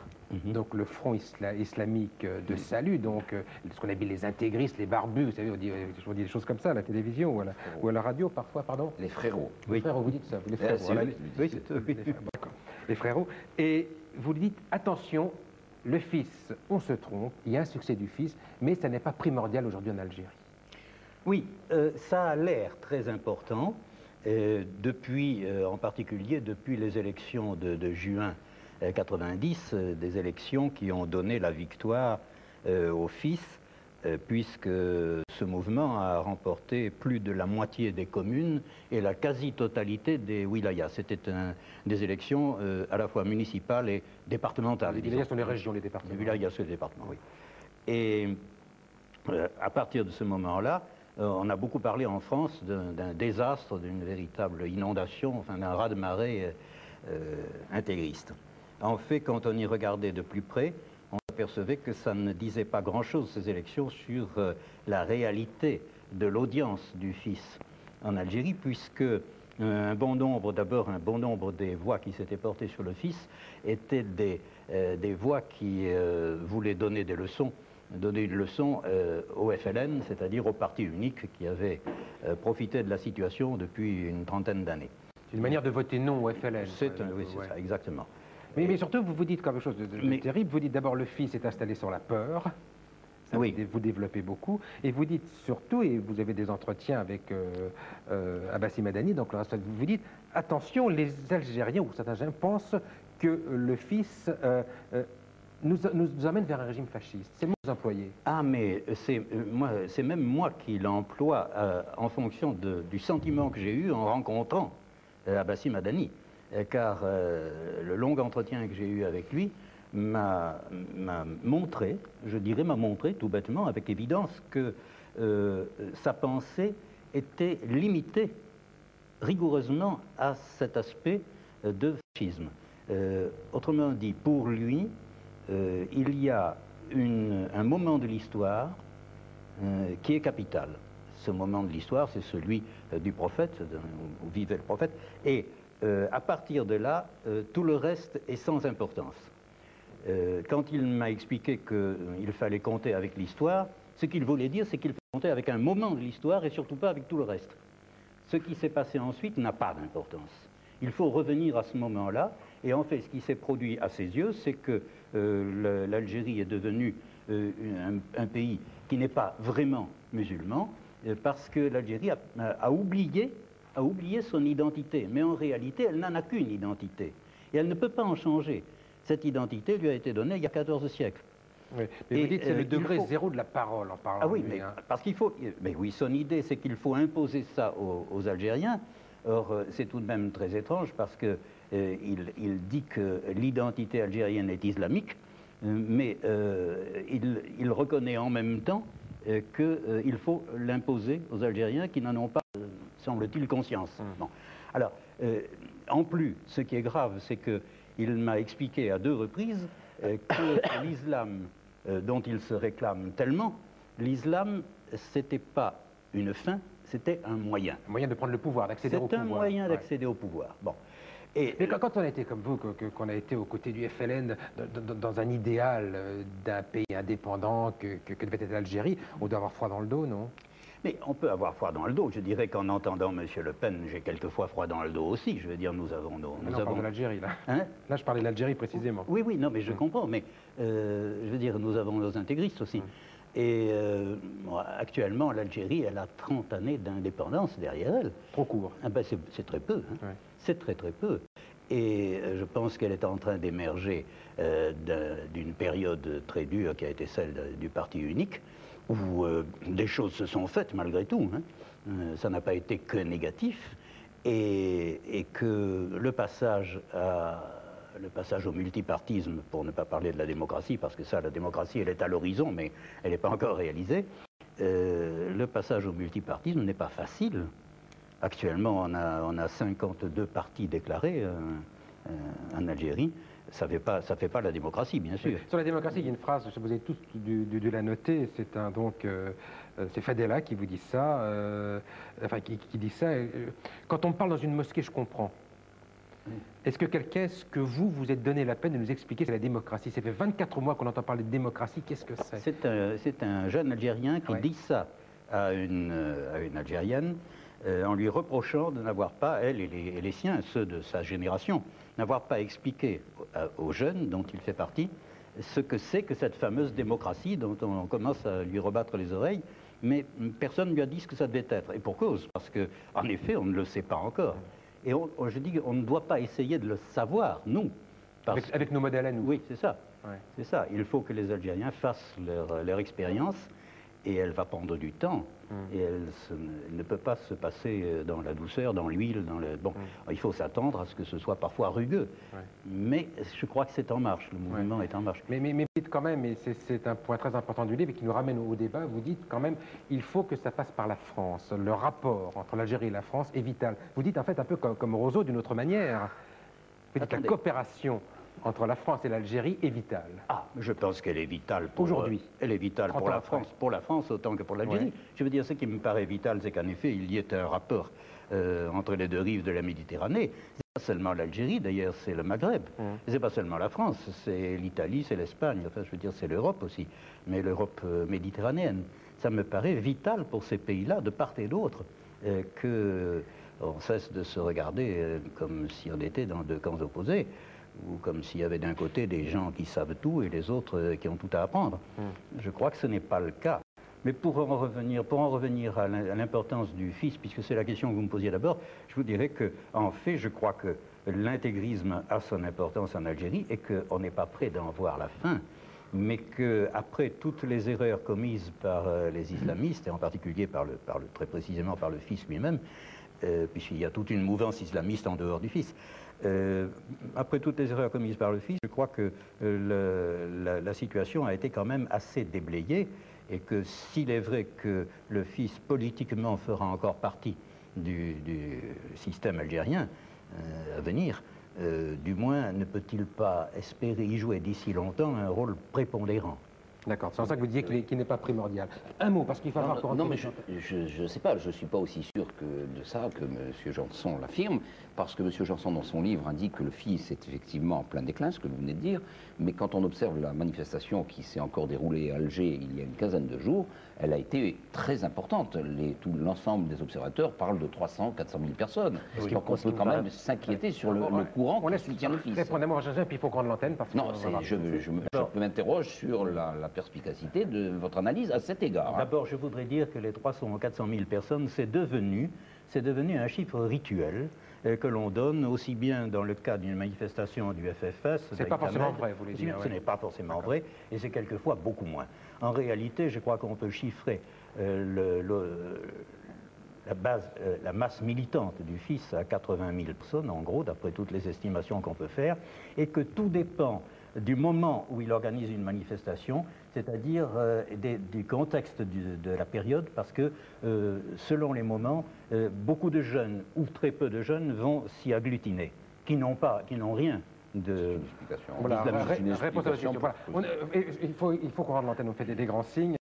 donc le Front islamique de salut, donc ce qu'on appelle les intégristes, les barbus, vous savez, on dit des choses comme ça à la télévision ou à la radio parfois, pardon. Les frérots. Oui. Les frérots, vous dites ça, les frérots. Voilà, Oui, c'est oui. D'accord. Les frérots. Et vous dites, attention, le FIS, on se trompe, il y a un succès du FIS, mais ça n'est pas primordial aujourd'hui en Algérie. Oui, ça a l'air très important. En particulier depuis les élections de juin 90, des élections qui ont donné la victoire au FIS, puisque ce mouvement a remporté plus de la moitié des communes et la quasi-totalité des wilayas. C'était des élections à la fois municipales et départementales. Les wilayas sont les régions, les départements. Les wilayas sont les départements, oui. Et à partir de ce moment-là, on a beaucoup parlé en France d'un désastre, d'une véritable inondation, enfin d'un raz-de-marée intégriste. En fait, quand on y regardait de plus près, on apercevait que ça ne disait pas grand-chose, ces élections, sur la réalité de l'audience du FIS en Algérie, puisque un bon nombre des voix qui s'étaient portées sur le FIS étaient des voix qui voulaient donner des leçons une leçon au FLN, c'est-à-dire au parti unique qui avait profité de la situation depuis une trentaine d'années. C'est une manière de voter non au FLN. Oui, c'est ça, exactement. Mais surtout, vous dites quelque chose de terrible. Vous dites d'abord le FIS est installé sur la peur. Ça, oui. Vous développez beaucoup. Et vous dites surtout, et vous avez des entretiens avec Abbassi Madani, donc le reste, vous dites, attention, les Algériens, ou certains gens, pensent que le FIS... nous amène vers un régime fasciste. C'est moi qui employé. Ah, mais c'est même moi qui l'emploie en fonction du sentiment que j'ai eu en rencontrant Abbassi Madani. Car le long entretien que j'ai eu avec lui m'a montré tout bêtement, avec évidence, que sa pensée était limitée rigoureusement à cet aspect de fascisme. Autrement dit, pour lui, il y a un moment de l'histoire qui est capital. Ce moment de l'histoire, c'est celui du prophète, où vivait le prophète, et à partir de là, tout le reste est sans importance. Quand il m'a expliqué qu'il fallait compter avec l'histoire, ce qu'il voulait dire, c'est qu'il fallait compter avec un moment de l'histoire et surtout pas avec tout le reste. Ce qui s'est passé ensuite n'a pas d'importance. Il faut revenir à ce moment-là, et en fait, ce qui s'est produit à ses yeux, c'est que l'Algérie est devenue un pays qui n'est pas vraiment musulman, parce que l'Algérie a oublié son identité. Mais en réalité, elle n'en a qu'une identité. Et elle ne peut pas en changer. Cette identité lui a été donnée il y a 14 siècles. Oui, mais vous dites que c'est le degré zéro de la parole en parlant. Ah oui, mais parce qu'il faut... Mais oui, son idée, c'est qu'il faut imposer ça aux Algériens. Or, c'est tout de même très étrange parce que il dit que l'identité algérienne est islamique, mais il reconnaît en même temps qu'il faut l'imposer aux Algériens qui n'en ont pas, semble-t-il, conscience. Bon. Alors, en plus, ce qui est grave, c'est qu'il m'a expliqué à 2 reprises que l'islam dont il se réclame tellement, l'islam, c'était pas une fin, c'était un moyen. Un moyen de prendre le pouvoir, d'accéder au pouvoir. C'est un moyen d'accéder au pouvoir. Bon. Mais quand on a été comme vous, qu'on a été aux côtés du FLN dans un idéal d'un pays indépendant que devait être l'Algérie, on doit avoir froid dans le dos, non? Mais on peut avoir froid dans le dos. Je dirais qu'en entendant M. Le Pen, j'ai quelquefois froid dans le dos aussi. Je veux dire, nous avons nos... Là, on parle de l'Algérie, là. Hein? Là, je parlais de l'Algérie précisément. Oui, oui, non, mais je comprends. Mais je veux dire, nous avons nos intégristes aussi. Et actuellement, l'Algérie, elle a 30 années d'indépendance derrière elle. Trop court. Ah ben, c'est très peu. Hein. Ouais. C'est très, très peu. Et je pense qu'elle est en train d'émerger d'une période très dure qui a été celle du parti unique, où des choses se sont faites malgré tout. Hein. Ça n'a pas été que négatif. Et que le passage au multipartisme, pour ne pas parler de la démocratie, parce que ça, la démocratie, elle est à l'horizon, mais elle n'est pas encore réalisée. Le passage au multipartisme n'est pas facile. Actuellement, on a 52 partis déclarés en Algérie. Ça fait pas la démocratie, bien sûr. Sur la démocratie, il y a une phrase, vous avez tous dû la noter, c'est Fadela qui vous dit ça, qui dit ça. Quand on me parle dans une mosquée, je comprends. Est-ce que vous êtes donné la peine de nous expliquer c'est la démocratie? Ça fait 24 mois qu'on entend parler de démocratie, qu'est-ce que c'est? C'est un jeune Algérien qui dit ça à une Algérienne, en lui reprochant de n'avoir pas, elle et les siens, ceux de sa génération, n'avoir pas expliqué aux jeunes dont il fait partie ce que c'est que cette fameuse démocratie dont on commence à lui rebattre les oreilles, mais personne ne lui a dit ce que ça devait être. Et pour cause, parce qu'en effet, on ne le sait pas encore. Et je dis qu'on ne doit pas essayer de le savoir, nous. Avec nos modèles à nous. Oui, c'est ça. Ouais. C'est ça. Il faut que les Algériens fassent leur expérience, et elle va prendre du temps. Et elle ne peut pas se passer dans la douceur, dans l'huile, Bon, il faut s'attendre à ce que ce soit parfois rugueux. Ouais. Mais je crois que c'est en marche, le mouvement est en marche. Mais vous dites quand même, et c'est un point très important du livre et qui nous ramène au débat, vous dites quand même, il faut que ça passe par la France. Le rapport entre l'Algérie et la France est vital. Vous dites en fait un peu comme Rousseau d'une autre manière. Vous dites que la coopération entre la France et l'Algérie est vitale. Ah, je pense qu'elle est vitale pour... Aujourd'hui. Elle est vitale pour la France autant que pour l'Algérie. Ouais. Je veux dire, ce qui me paraît vital, c'est qu'en effet, il y ait un rapport entre les 2 rives de la Méditerranée. C'est pas seulement l'Algérie, d'ailleurs, c'est le Maghreb. C'est pas seulement la France, c'est l'Italie, c'est l'Espagne, enfin, je veux dire, c'est l'Europe aussi, mais l'Europe méditerranéenne. Ça me paraît vital pour ces pays-là, de part et d'autre, qu'on cesse de se regarder comme si on était dans 2 camps opposés, ou comme s'il y avait d'un côté des gens qui savent tout et les autres qui ont tout à apprendre. Je crois que ce n'est pas le cas. Mais pour en revenir à l'importance du fils, puisque c'est la question que vous me posiez d'abord, je vous dirais qu'en fait, je crois que l'intégrisme a son importance en Algérie et qu'on n'est pas prêt d'en voir la fin, mais qu'après toutes les erreurs commises par les islamistes, et en particulier très précisément par le fils lui-même, puisqu'il y a toute une mouvance islamiste en dehors du fils, après toutes les erreurs commises par le fils, je crois que la situation a été quand même assez déblayée et que s'il est vrai que le fils politiquement fera encore partie du système algérien à venir, du moins ne peut-il pas espérer y jouer d'ici longtemps un rôle prépondérant? D'accord, c'est en ça que vous disiez qu'il n'est pas primordial. Un mot, parce qu'il va falloir... Non, mais je ne sais pas, je ne suis pas aussi sûr de ça que M. Janson l'affirme, parce que M. Janson, dans son livre, indique que le fils est effectivement en plein déclin, ce que vous venez de dire, mais quand on observe la manifestation qui s'est encore déroulée à Alger il y a une quinzaine de jours, elle a été très importante. L'ensemble des observateurs parlent de 300, 400 000 personnes. Donc on peut quand même s'inquiéter sur le courant qui soutient le fils. Répondez-moi, Jean-Jean, puis il faut qu'on rende l'antenne. Non, je m'interroge sur la perspicacité de votre analyse à cet égard. D'abord, je voudrais dire que les 300 ou 400 000 personnes, c'est devenu un chiffre rituel que l'on donne aussi bien dans le cas d'une manifestation du FFS. C'est pas forcément vrai, vous voulez dire. Ce n'est pas forcément vrai, et c'est quelquefois beaucoup moins. En réalité, je crois qu'on peut chiffrer la masse militante du fils à 80 000 personnes, en gros, d'après toutes les estimations qu'on peut faire, et que tout dépend du moment où il organise une manifestation, c'est-à-dire du contexte de la période, parce que selon les moments, beaucoup de jeunes ou très peu de jeunes vont s'y agglutiner, qui n'ont rien de... Voilà, réponse à la question. Voilà. Il faut qu'on rende l'antenne, on fait des grands signes.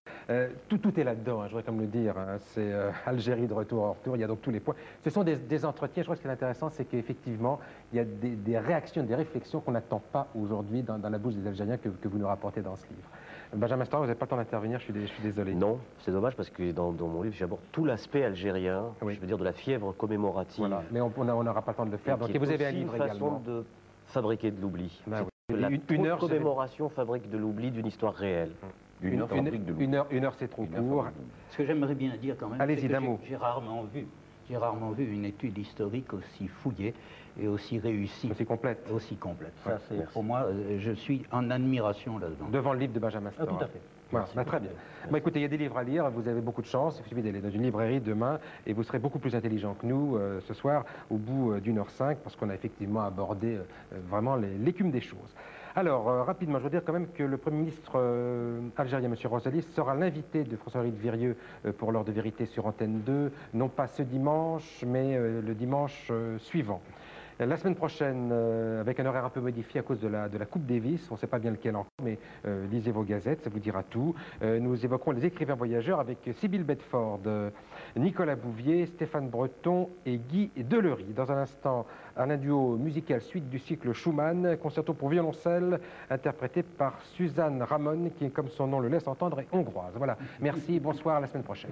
Tout est là-dedans, hein, je voudrais comme le dire. Hein, c'est Algérie de retour en retour, il y a donc tous les points. Ce sont des entretiens, je crois que ce qui est intéressant, c'est qu'effectivement, il y a des réactions, des réflexions qu'on n'attend pas aujourd'hui dans la bouche des Algériens que vous nous rapportez dans ce livre. Benjamin Stora, vous n'avez pas le temps d'intervenir, je suis désolé. Non, c'est dommage parce que dans mon livre, j'aborde tout l'aspect algérien, oui. Je veux dire de la fièvre commémorative. Voilà. Mais on n'aura pas le temps de le faire, donc vous avez un livre également. C'est une façon de fabriquer de l'oubli. Ben oui. Une heure, commémoration fabrique de l'oubli d'une histoire réelle. Une heure, c'est trop court. Ce que j'aimerais bien dire quand même, allez-y, d'un mot. J'ai rarement vu une étude historique aussi fouillée et aussi réussie. Aussi complète. Aussi complète. Ouais, ça, c'est pour moi, je suis en admiration là-dedans. Devant le livre de Benjamin Stora. Tout à fait. Voilà, bah, très bien. Bah, écoutez, il y a des livres à lire, vous avez beaucoup de chance, il suffit d'aller dans une librairie demain et vous serez beaucoup plus intelligent que nous ce soir au bout d'1h05 parce qu'on a effectivement abordé vraiment l'écume des choses. Alors, rapidement, je veux dire quand même que le Premier ministre algérien, M. Rosalis, sera l'invité de François-Henri de Virieu pour l'heure de vérité sur Antenne 2, non pas ce dimanche, mais le dimanche suivant. La semaine prochaine, avec un horaire un peu modifié à cause de la Coupe Davis, on ne sait pas bien lequel encore, mais lisez vos gazettes, ça vous dira tout. Nous évoquerons les écrivains voyageurs avec Sybil Bedford, Nicolas Bouvier, Stéphane Breton et Guy Deleury. Dans un instant, un duo musical suite du cycle Schumann, concerto pour violoncelle, interprété par Suzanne Ramon, qui, comme son nom le laisse entendre, est hongroise. Voilà, merci, bonsoir, à la semaine prochaine.